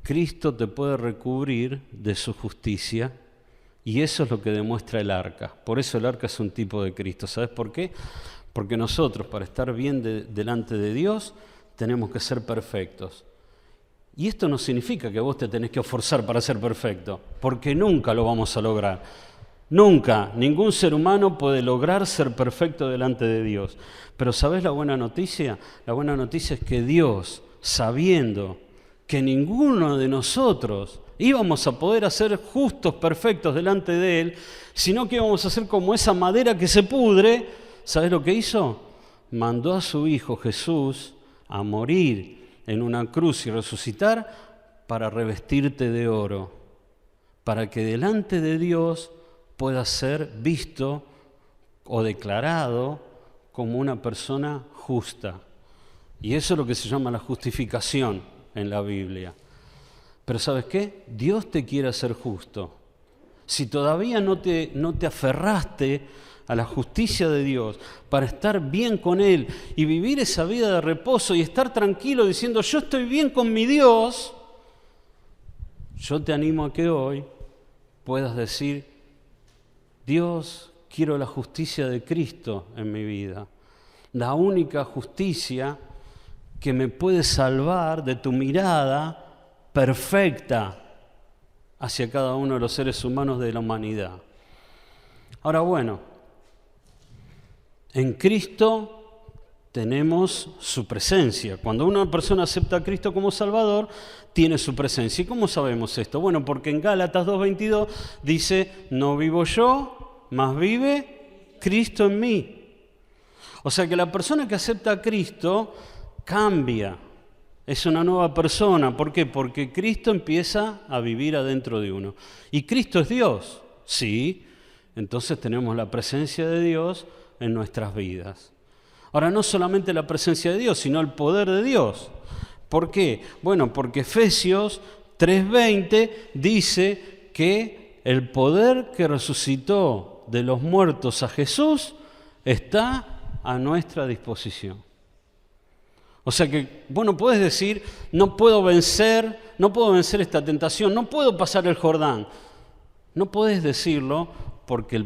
Cristo te puede recubrir de su justicia, y eso es lo que demuestra el arca. Por eso el arca es un tipo de Cristo. ¿Sabes por qué? Porque nosotros, para estar bien delante de Dios, tenemos que ser perfectos. Y esto no significa que vos te tenés que esforzar para ser perfecto, porque nunca lo vamos a lograr. Nunca, ningún ser humano puede lograr ser perfecto delante de Dios. Pero ¿sabés la buena noticia? La buena noticia es que Dios, sabiendo que ninguno de nosotros íbamos a poder hacer justos, perfectos delante de Él, sino que íbamos a ser como esa madera que se pudre, ¿sabés lo que hizo? Mandó a su Hijo Jesús a morir en una cruz y resucitar para revestirte de oro, para que delante de Dios puedas ser visto o declarado como una persona justa. Y eso es lo que se llama la justificación en la Biblia. Pero ¿sabes qué? Dios te quiere hacer justo. Si todavía no te aferraste a la justicia de Dios, para estar bien con Él y vivir esa vida de reposo y estar tranquilo diciendo, yo estoy bien con mi Dios, yo te animo a que hoy puedas decir, Dios, quiero la justicia de Cristo en mi vida, la única justicia que me puede salvar de tu mirada perfecta hacia cada uno de los seres humanos de la humanidad. Ahora bueno, en Cristo tenemos su presencia. Cuando una persona acepta a Cristo como Salvador, tiene su presencia. ¿Y cómo sabemos esto? Bueno, porque en Gálatas 2:22 dice, no vivo yo, mas vive Cristo en mí. O sea que la persona que acepta a Cristo cambia, es una nueva persona. ¿Por qué? Porque Cristo empieza a vivir adentro de uno. ¿Y Cristo es Dios? Sí, entonces tenemos la presencia de Dios en nuestras vidas. Ahora, no solamente la presencia de Dios, sino el poder de Dios. ¿Por qué? Bueno, porque Efesios 3:20 dice que el poder que resucitó de los muertos a Jesús está a nuestra disposición. O sea que, bueno, puedes decir, no puedo vencer esta tentación, no puedo pasar el Jordán. No puedes decirlo porque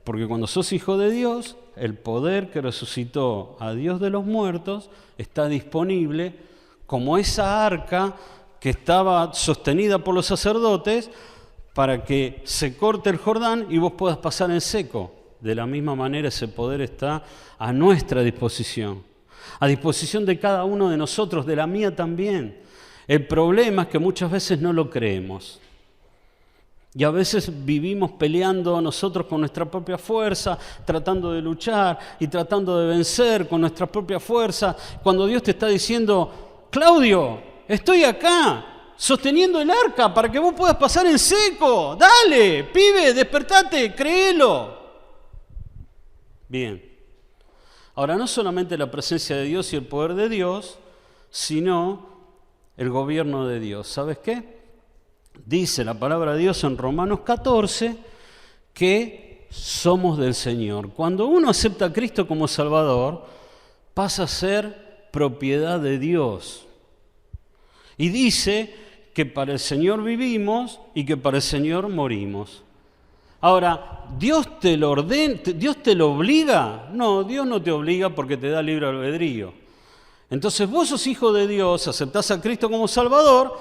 porque cuando sos hijo de Dios, el poder que resucitó a Dios de los muertos está disponible como esa arca que estaba sostenida por los sacerdotes para que se corte el Jordán y vos puedas pasar en seco. De la misma manera ese poder está a nuestra disposición. A disposición de cada uno de nosotros, de la mía también. El problema es que muchas veces no lo creemos. Y a veces vivimos peleando nosotros con nuestra propia fuerza, tratando de luchar y tratando de vencer con nuestra propia fuerza. Cuando Dios te está diciendo, Claudio, estoy acá, sosteniendo el arca para que vos puedas pasar en seco. Dale, pibe, despertate, créelo. Bien. Ahora, no solamente la presencia de Dios y el poder de Dios, sino el gobierno de Dios. ¿Sabes qué? Dice la palabra de Dios en Romanos 14 que somos del Señor. Cuando uno acepta a Cristo como Salvador, pasa a ser propiedad de Dios. Y dice que para el Señor vivimos y que para el Señor morimos. Ahora, ¿Dios te lo ordena? ¿Dios te lo obliga? No, Dios no te obliga porque te da libre albedrío. Entonces vos sos hijo de Dios, aceptás a Cristo como Salvador,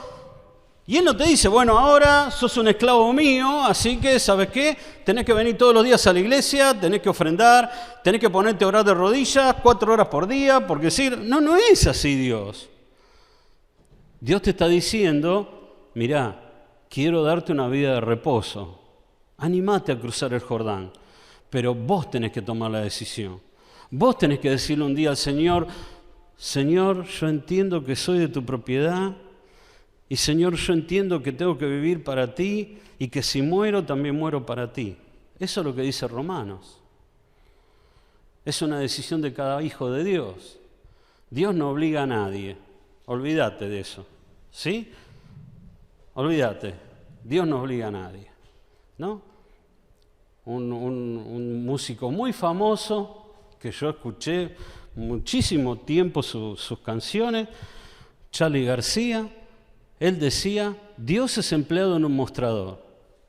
y Él no te dice, bueno, ahora sos un esclavo mío, así que, ¿sabes qué? Tenés que venir todos los días a la iglesia, tenés que ofrendar, tenés que ponerte a orar de rodillas 4 horas por día, porque sí, no es así Dios. Dios te está diciendo, mirá, quiero darte una vida de reposo. Animate a cruzar el Jordán, pero vos tenés que tomar la decisión. Vos tenés que decirle un día al Señor, Señor, yo entiendo que soy de tu propiedad y Señor, yo entiendo que tengo que vivir para ti y que si muero, también muero para ti. Eso es lo que dice Romanos. Es una decisión de cada hijo de Dios. Dios no obliga a nadie. Olvídate de eso. ¿Sí? Olvídate. Dios no obliga a nadie. ¿No? Un músico muy famoso que yo escuché muchísimo tiempo sus canciones, Charly García, él decía, Dios es empleado en un mostrador,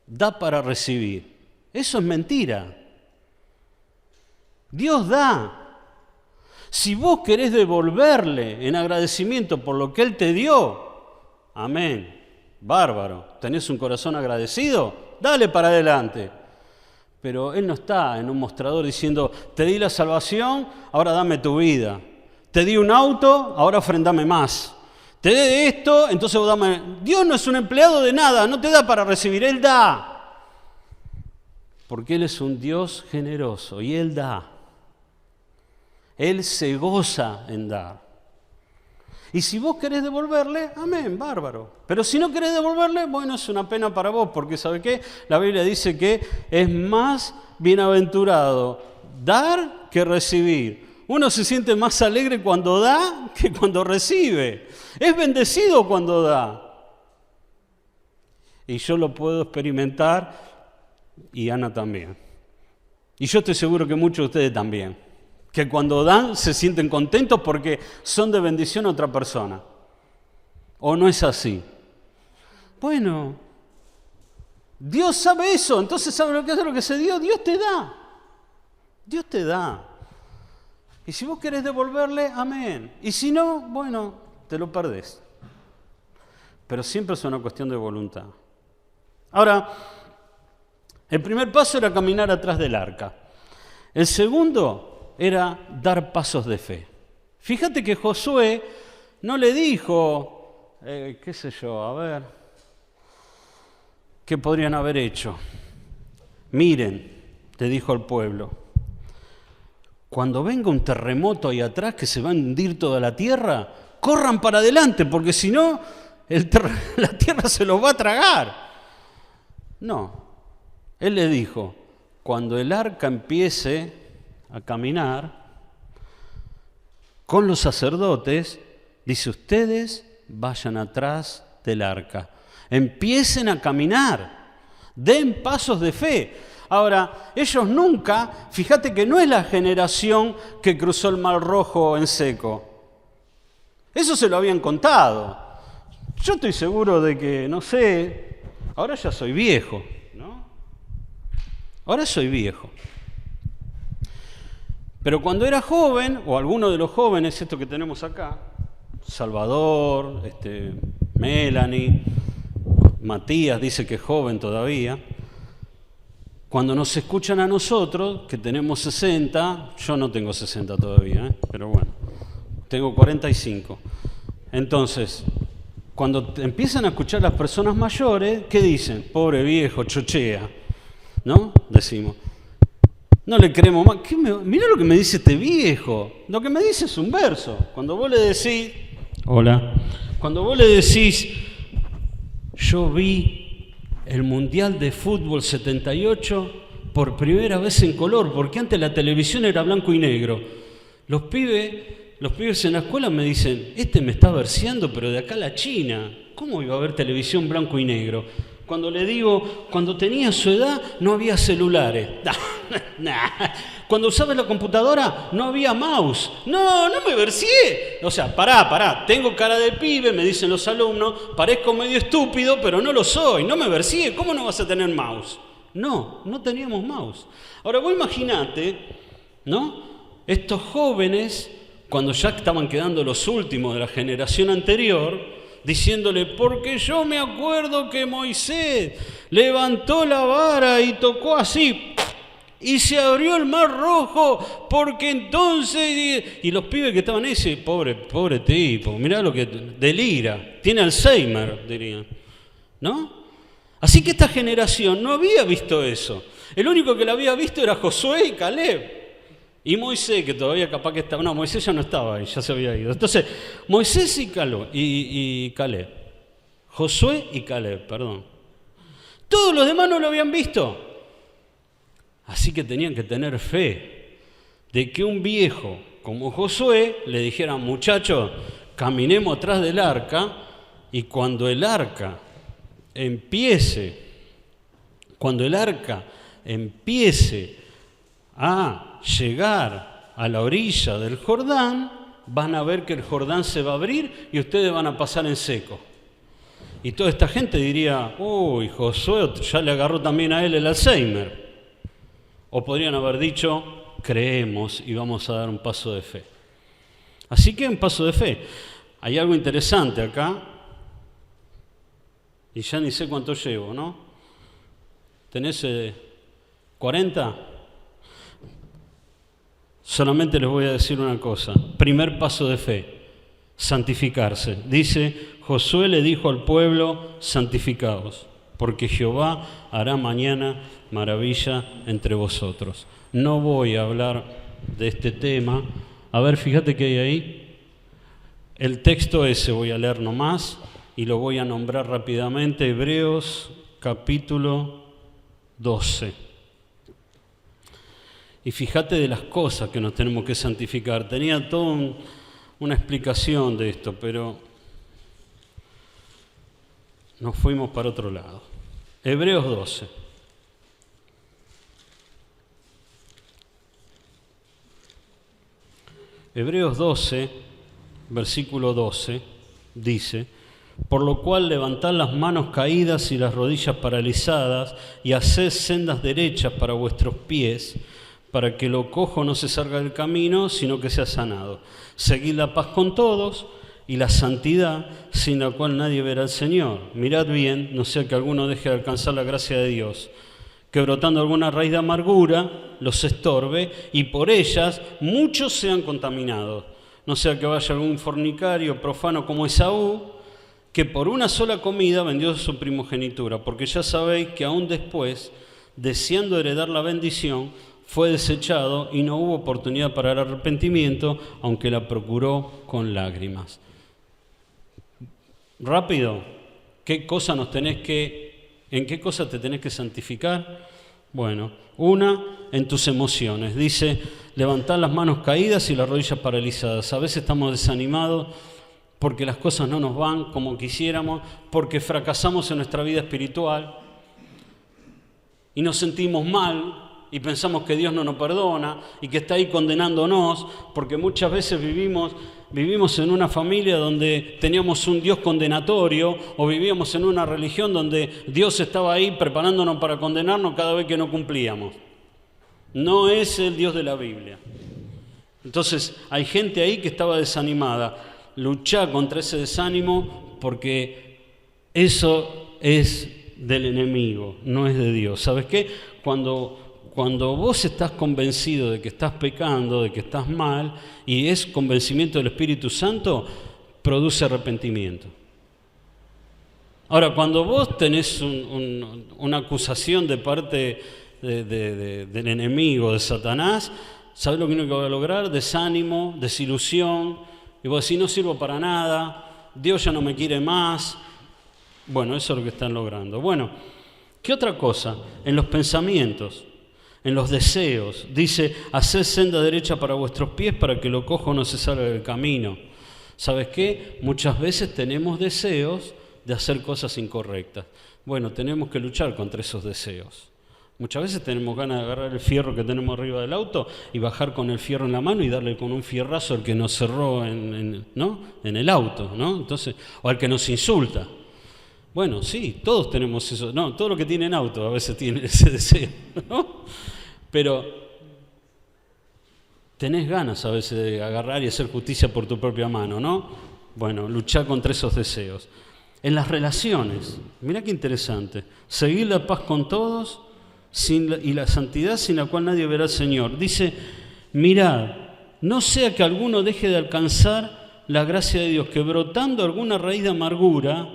da para recibir. Eso es mentira. Dios da. Si vos querés devolverle en agradecimiento por lo que Él te dio, amén, bárbaro, ¿tenés un corazón agradecido? Dale para adelante. Pero Él no está en un mostrador diciendo, te di la salvación, ahora dame tu vida. Te di un auto, ahora ofrendame más. Te di esto, entonces vos dame. Dios no es un empleado de nada, no te da para recibir, Él da. Porque Él es un Dios generoso y Él da. Él se goza en dar. Y si vos querés devolverle, amén, bárbaro. Pero si no querés devolverle, bueno, es una pena para vos, porque ¿sabe qué? La Biblia dice que es más bienaventurado dar que recibir. Uno se siente más alegre cuando da que cuando recibe. Es bendecido cuando da. Y yo lo puedo experimentar y Ana también. Y yo estoy seguro que muchos de ustedes también. Que cuando dan se sienten contentos porque son de bendición a otra persona. ¿O no es así? Bueno, Dios sabe eso, entonces sabe lo que hace, lo que se dio, Dios te da. Dios te da. Y si vos querés devolverle, amén. Y si no, bueno, te lo perdés. Pero siempre es una cuestión de voluntad. Ahora, el primer paso era caminar atrás del arca. El segundo era dar pasos de fe. Fíjate que Josué no le dijo, qué sé yo, a ver, ¿qué podrían haber hecho? Miren, le dijo al pueblo, cuando venga un terremoto ahí atrás que se va a hundir toda la tierra, corran para adelante, porque si no, la tierra se los va a tragar. No, él le dijo, cuando el arca empiece a caminar con los sacerdotes, dice, ustedes vayan atrás del arca, empiecen a caminar, den pasos de fe. Ahora, ellos nunca, fíjate que no es la generación que cruzó el Mar Rojo en seco. Eso se lo habían contado. Yo estoy seguro de que, no sé, ahora ya soy viejo, ¿no? Ahora soy viejo. Pero cuando era joven, o alguno de los jóvenes, estos que tenemos acá, Salvador, Melanie, Matías dice que es joven todavía, cuando nos escuchan a nosotros, que tenemos 60, yo no tengo 60 todavía, pero bueno, tengo 45. Entonces, cuando empiezan a escuchar las personas mayores, ¿qué dicen? Pobre viejo, chochea, ¿no? Decimos. No le creemos más. Mirá lo que me dice este viejo. Lo que me dice es un verso. Cuando vos le decís, hola, cuando vos le decís, yo vi el Mundial de Fútbol 78 por primera vez en color, porque antes la televisión era blanco y negro. Los pibes en la escuela me dicen, me está verseando, pero de acá a la China. ¿Cómo iba a haber televisión blanco y negro? Cuando le digo, cuando tenía su edad no había celulares. Cuando usaba la computadora no había mouse. No me verseé. O sea, pará, tengo cara de pibe, me dicen los alumnos, parezco medio estúpido, pero no lo soy, no me verseé. ¿Cómo no vas a tener mouse? No teníamos mouse. Ahora vos imaginate, ¿no? Estos jóvenes, cuando ya estaban quedando los últimos de la generación anterior, diciéndole, porque yo me acuerdo que Moisés levantó la vara y tocó así, y se abrió el Mar Rojo, porque entonces... Y los pibes que estaban ahí, pobre tipo, mirá lo que delira, tiene Alzheimer, dirían, ¿no? Así que esta generación no había visto eso. El único que lo había visto era Josué y Caleb. Y Moisés, que todavía capaz que estaba... No, Moisés ya no estaba ahí, ya se había ido. Entonces, Moisés y Caleb. Josué y Caleb, perdón. Todos los demás no lo habían visto. Así que tenían que tener fe de que un viejo como Josué le dijera, muchachos, caminemos atrás del arca, y cuando el arca empiece a llegar a la orilla del Jordán, van a ver que el Jordán se va a abrir y ustedes van a pasar en seco. Y toda esta gente diría, uy, Josué ya le agarró también a él el Alzheimer. O podrían haber dicho, creemos y vamos a dar un paso de fe. Así que un paso de fe. Hay algo interesante acá, y ya ni sé cuánto llevo, ¿no? ¿Tenés 40? Solamente les voy a decir una cosa. Primer paso de fe, santificarse. Dice, Josué le dijo al pueblo, santificaos, porque Jehová hará mañana maravilla entre vosotros. No voy a hablar de este tema. A ver, fíjate qué hay ahí. El texto ese voy a leer nomás y lo voy a nombrar rápidamente. Hebreos capítulo 12. Y fíjate de las cosas que nos tenemos que santificar. Tenía toda una explicación de esto, pero nos fuimos para otro lado. Hebreos 12. Hebreos 12, versículo 12, dice: por lo cual levantad las manos caídas y las rodillas paralizadas, y haced sendas derechas para vuestros pies, para que lo cojo no se salga del camino, sino que sea sanado. Seguid la paz con todos y la santidad, sin la cual nadie verá al Señor. Mirad bien, no sea que alguno deje de alcanzar la gracia de Dios, que brotando alguna raíz de amargura los estorbe, y por ellas muchos sean contaminados. No sea que vaya algún fornicario profano como Esaú, que por una sola comida vendió su primogenitura, porque ya sabéis que aún después, deseando heredar la bendición, fue desechado y no hubo oportunidad para el arrepentimiento, aunque la procuró con lágrimas. Rápido, ¿en qué cosa te tenés que santificar? Bueno, una, en tus emociones. Dice, levantad las manos caídas y las rodillas paralizadas. A veces estamos desanimados porque las cosas no nos van como quisiéramos, porque fracasamos en nuestra vida espiritual y nos sentimos mal y pensamos que Dios no nos perdona y que está ahí condenándonos, porque muchas veces vivimos en una familia donde teníamos un Dios condenatorio, o vivíamos en una religión donde Dios estaba ahí preparándonos para condenarnos cada vez que no cumplíamos. No es el Dios de la Biblia. Entonces hay gente ahí que estaba desanimada. Luchá contra ese desánimo, porque eso es del enemigo, no es de Dios. ¿Sabes qué? Cuando vos estás convencido de que estás pecando, de que estás mal, y es convencimiento del Espíritu Santo, produce arrepentimiento. Ahora, cuando vos tenés una acusación de parte del enemigo, de Satanás, ¿sabés lo que uno va a lograr? Desánimo, desilusión, y vos decís, no sirvo para nada, Dios ya no me quiere más. Bueno, eso es lo que están logrando. Bueno, ¿qué otra cosa? En los pensamientos, en los deseos. Dice, haced senda derecha para vuestros pies, para que lo cojo no se salga del camino. ¿Sabes qué? Muchas veces tenemos deseos de hacer cosas incorrectas. Bueno, tenemos que luchar contra esos deseos. Muchas veces tenemos ganas de agarrar el fierro que tenemos arriba del auto y bajar con el fierro en la mano y darle con un fierrazo al que nos cerró en el auto, ¿no? Entonces, o al que nos insulta. Bueno, sí, todos tenemos eso. No, todo lo que tienen auto a veces tiene ese deseo, ¿no? Pero tenés ganas a veces de agarrar y hacer justicia por tu propia mano, ¿no? Bueno, luchar contra esos deseos. En las relaciones, mirá qué interesante. Seguir la paz con todos y la santidad, sin la cual nadie verá al Señor. Dice, mirad, no sea que alguno deje de alcanzar la gracia de Dios, que brotando alguna raíz de amargura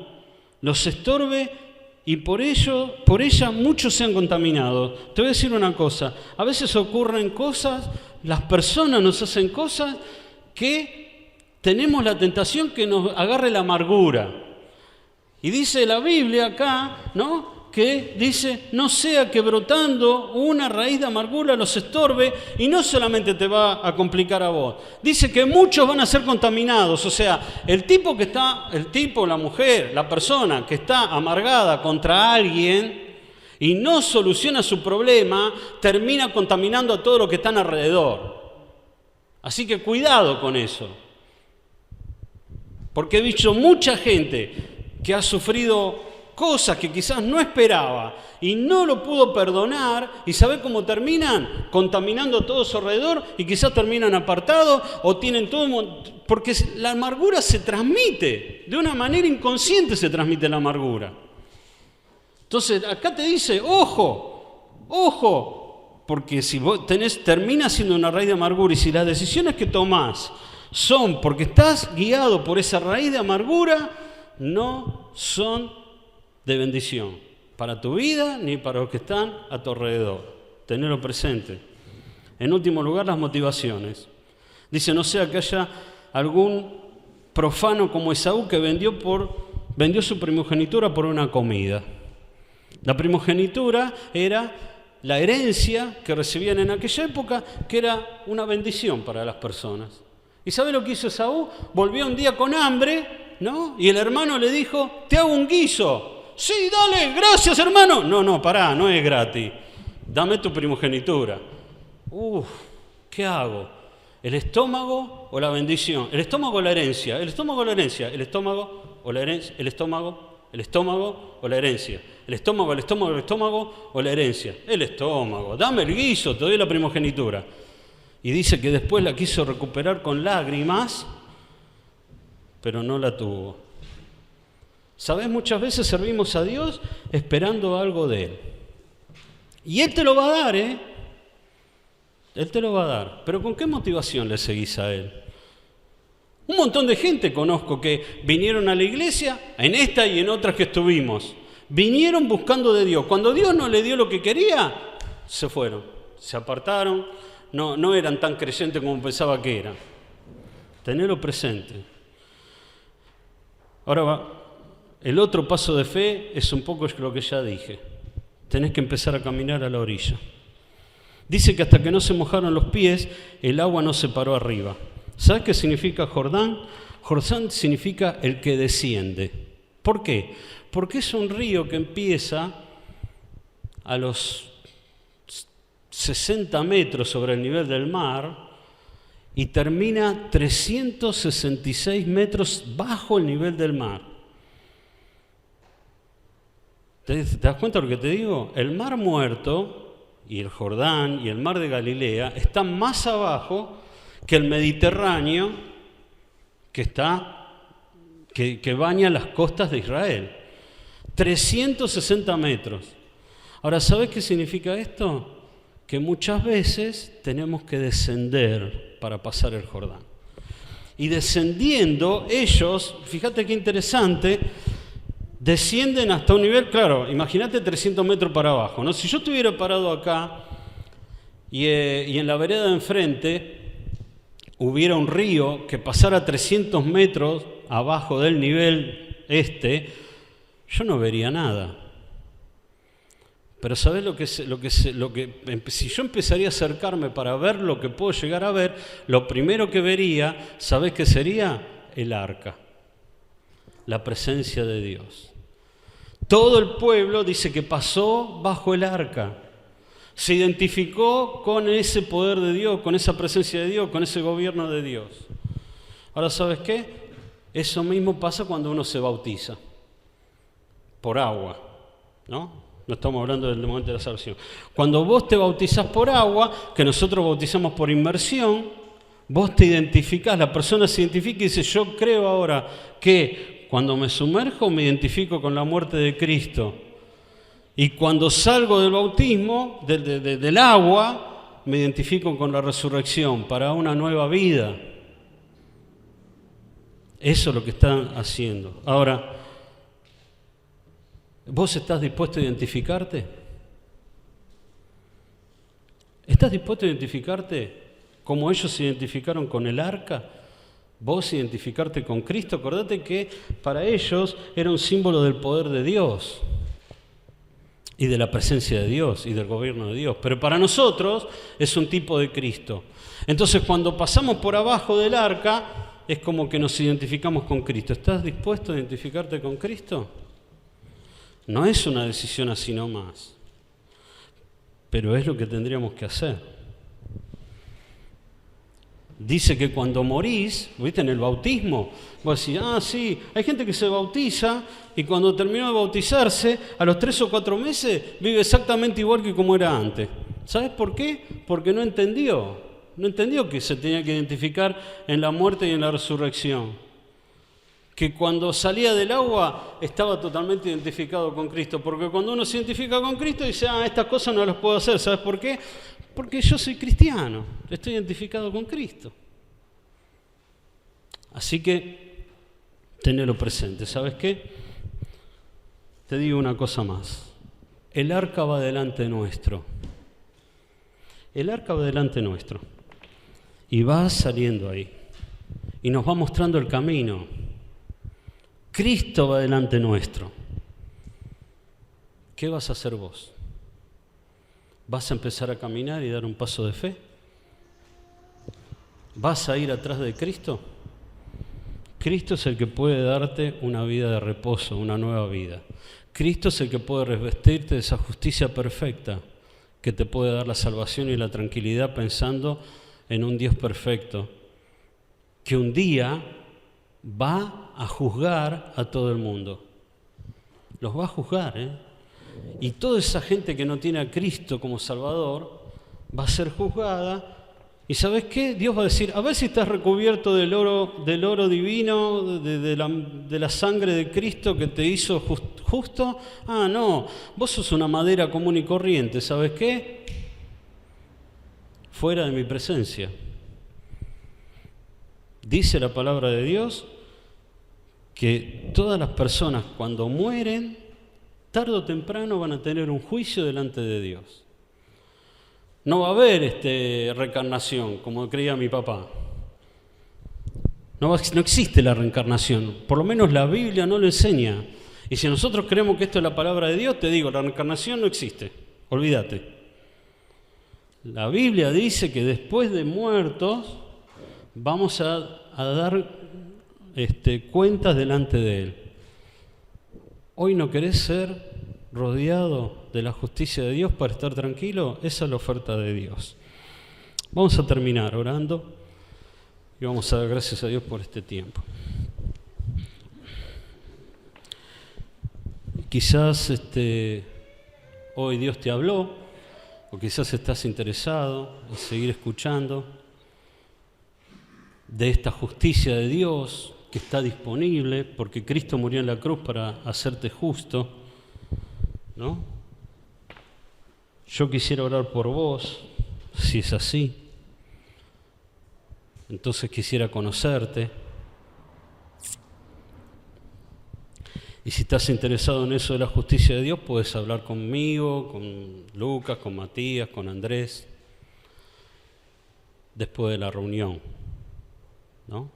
los estorbe, y por ella muchos sean contaminados. Te voy a decir una cosa, a veces ocurren cosas, las personas nos hacen cosas que tenemos la tentación que nos agarre la amargura. Y dice la Biblia acá, ¿no?, que dice, no sea que brotando una raíz de amargura los estorbe, y no solamente te va a complicar a vos, dice que muchos van a ser contaminados. O sea, la mujer, la persona que está amargada contra alguien y no soluciona su problema, termina contaminando a todos los que están alrededor. Así que cuidado con eso, porque he visto mucha gente que ha sufrido cosas que quizás no esperaba y no lo pudo perdonar, y ¿sabe cómo terminan? Contaminando todo su alrededor, y quizás terminan apartados o tienen todo, porque la amargura se transmite, de una manera inconsciente se transmite la amargura. Entonces acá te dice, ojo, porque si vos termina siendo una raíz de amargura, y si las decisiones que tomás son porque estás guiado por esa raíz de amargura, no son de bendición para tu vida ni para los que están a tu alrededor. Tenerlo presente. En último lugar, las motivaciones. Dice, no sea que haya algún profano como Esaú que vendió su primogenitura por una comida. La primogenitura era la herencia que recibían en aquella época, que era una bendición para las personas. ¿Y sabe lo que hizo Esaú? Volvió un día con hambre, ¿no? Y el hermano le dijo, te hago un guiso. Sí, dale, gracias, hermano. No, pará, no es gratis. Dame tu primogenitura. ¿Qué hago? ¿El estómago o la bendición? ¿El estómago o la herencia? ¿El estómago o la herencia? ¿El estómago o la herencia? ¿El estómago? ¿El estómago o la herencia? ¿El estómago, el estómago, el estómago o la herencia? El estómago. Dame el guiso, te doy la primogenitura. Y dice que después la quiso recuperar con lágrimas, pero no la tuvo. ¿Sabes? Muchas veces servimos a Dios esperando algo de Él. Y Él te lo va a dar, ¿eh? Él te lo va a dar. Pero ¿con qué motivación le seguís a Él? Un montón de gente conozco que vinieron a la iglesia, en esta y en otras que estuvimos. Vinieron buscando de Dios. Cuando Dios no le dio lo que quería, se fueron, se apartaron, no eran tan creyentes como pensaba que eran. Tenerlo presente. Ahora va, el otro paso de fe es un poco lo que ya dije. Tenés que empezar a caminar a la orilla. Dice que hasta que no se mojaron los pies, el agua no se paró arriba. ¿Sabes qué significa Jordán? Jordán significa el que desciende. ¿Por qué? Porque es un río que empieza a los 60 metros sobre el nivel del mar y termina 366 metros bajo el nivel del mar. ¿Te das cuenta de lo que te digo? El Mar Muerto y el Jordán y el Mar de Galilea están más abajo que el Mediterráneo que baña las costas de Israel. 360 metros. Ahora, ¿sabes qué significa esto? Que muchas veces tenemos que descender para pasar el Jordán. Y descendiendo, ellos, fíjate qué interesante, descienden hasta un nivel, claro, imagínate 300 metros para abajo, ¿no? Si yo estuviera parado acá y en la vereda de enfrente hubiera un río que pasara 300 metros abajo del nivel yo no vería nada. Pero ¿sabés si yo empezaría a acercarme para ver lo que puedo llegar a ver, lo primero que vería, ¿sabés qué sería? El arca, la presencia de Dios. Todo el pueblo dice que pasó bajo el arca, se identificó con ese poder de Dios, con esa presencia de Dios, con ese gobierno de Dios. Ahora, ¿sabes qué? Eso mismo pasa cuando uno se bautiza, por agua, ¿no? No estamos hablando del momento de la salvación. Cuando vos te bautizás por agua, que nosotros bautizamos por inmersión, vos te identificás, la persona se identifica y dice, yo creo ahora que cuando me sumerjo me identifico con la muerte de Cristo. Y cuando salgo del bautismo, del agua, me identifico con la resurrección para una nueva vida. Eso es lo que están haciendo. Ahora, ¿vos estás dispuesto a identificarte? ¿Estás dispuesto a identificarte como ellos se identificaron con el arca? ¿Vos identificarte con Cristo? Acordate que para ellos era un símbolo del poder de Dios y de la presencia de Dios y del gobierno de Dios. Pero para nosotros es un tipo de Cristo. Entonces, cuando pasamos por abajo del arca, es como que nos identificamos con Cristo. ¿Estás dispuesto a identificarte con Cristo? No es una decisión así nomás, pero es lo que tendríamos que hacer. Dice que cuando morís, ¿viste? En el bautismo, vos decís, sí, hay gente que se bautiza y cuando terminó de bautizarse, a los 3 o 4 meses, vive exactamente igual que como era antes. ¿Sabes por qué? Porque no entendió que se tenía que identificar en la muerte y en la resurrección. Que cuando salía del agua estaba totalmente identificado con Cristo, porque cuando uno se identifica con Cristo dice, estas cosas no las puedo hacer, ¿sabes por qué? Porque yo soy cristiano, estoy identificado con Cristo. Así que, tenelo presente, ¿sabes qué? Te digo una cosa más, el arca va delante nuestro, el arca va delante nuestro, y va saliendo ahí, y nos va mostrando el camino. Cristo va delante nuestro. ¿Qué vas a hacer vos? ¿Vas a empezar a caminar y dar un paso de fe? ¿Vas a ir atrás de Cristo? Cristo es el que puede darte una vida de reposo, una nueva vida. Cristo es el que puede revestirte de esa justicia perfecta que te puede dar la salvación y la tranquilidad pensando en un Dios perfecto que un día va a juzgar a todo el mundo. Los va a juzgar, Y toda esa gente que no tiene a Cristo como Salvador va a ser juzgada. ¿Y sabes qué? Dios va a decir, a ver si estás recubierto del oro divino, de la sangre de Cristo que te hizo justo. Ah, no, vos sos una madera común y corriente, ¿sabes qué? Fuera de mi presencia. Dice la palabra de Dios que todas las personas cuando mueren, tarde o temprano van a tener un juicio delante de Dios. No va a haber reencarnación, como creía mi papá. No existe la reencarnación, por lo menos la Biblia no lo enseña. Y si nosotros creemos que esto es la palabra de Dios, te digo, la reencarnación no existe, olvídate. La Biblia dice que después de muertos vamos a dar cuentas delante de Él. Hoy no querés ser rodeado de la justicia de Dios para estar tranquilo. Esa es la oferta de Dios. Vamos a terminar orando y vamos a dar gracias a Dios por este tiempo. Quizás hoy Dios te habló, o quizás estás interesado en seguir escuchando de esta justicia de Dios que está disponible, porque Cristo murió en la cruz para hacerte justo, ¿no? Yo quisiera orar por vos, si es así. Entonces quisiera conocerte. Y si estás interesado en eso de la justicia de Dios, puedes hablar conmigo, con Lucas, con Matías, con Andrés, después de la reunión, ¿no?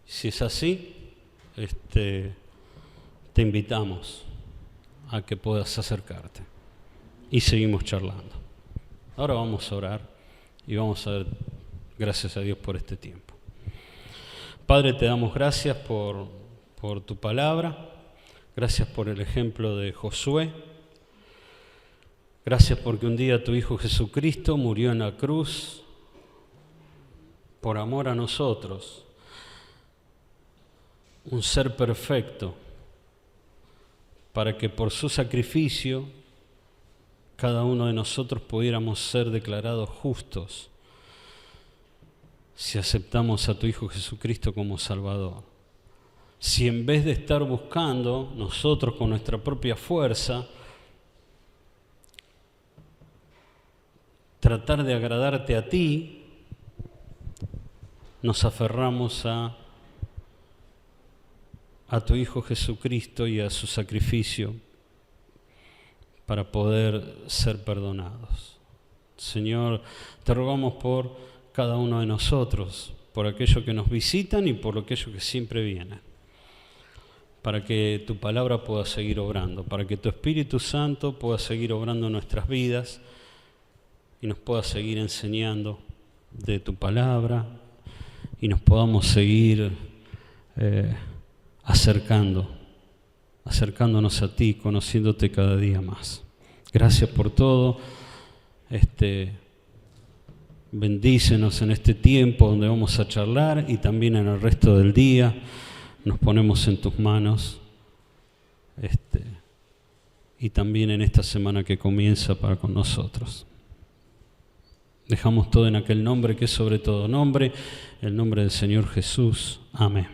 Si es así, te invitamos a que puedas acercarte y seguimos charlando. Ahora vamos a orar y vamos a dar gracias a Dios por este tiempo. Padre, te damos gracias por tu palabra, gracias por el ejemplo de Josué, gracias porque un día tu Hijo Jesucristo murió en la cruz por amor a nosotros, un ser perfecto, para que por su sacrificio cada uno de nosotros pudiéramos ser declarados justos si aceptamos a tu Hijo Jesucristo como Salvador. Si en vez de estar buscando nosotros con nuestra propia fuerza tratar de agradarte a ti, nos aferramos a tu Hijo Jesucristo y a su sacrificio para poder ser perdonados. Señor, te rogamos por cada uno de nosotros, por aquellos que nos visitan y por aquellos que siempre vienen, para que tu palabra pueda seguir obrando, para que tu Espíritu Santo pueda seguir obrando en nuestras vidas y nos pueda seguir enseñando de tu palabra y nos podamos seguir acercándonos a ti, conociéndote cada día más. Gracias por todo. Bendícenos en este tiempo donde vamos a charlar y también en el resto del día. Nos ponemos en tus manos y también en esta semana que comienza para con nosotros. Dejamos todo en aquel nombre que es sobre todo nombre, el nombre del Señor Jesús. Amén.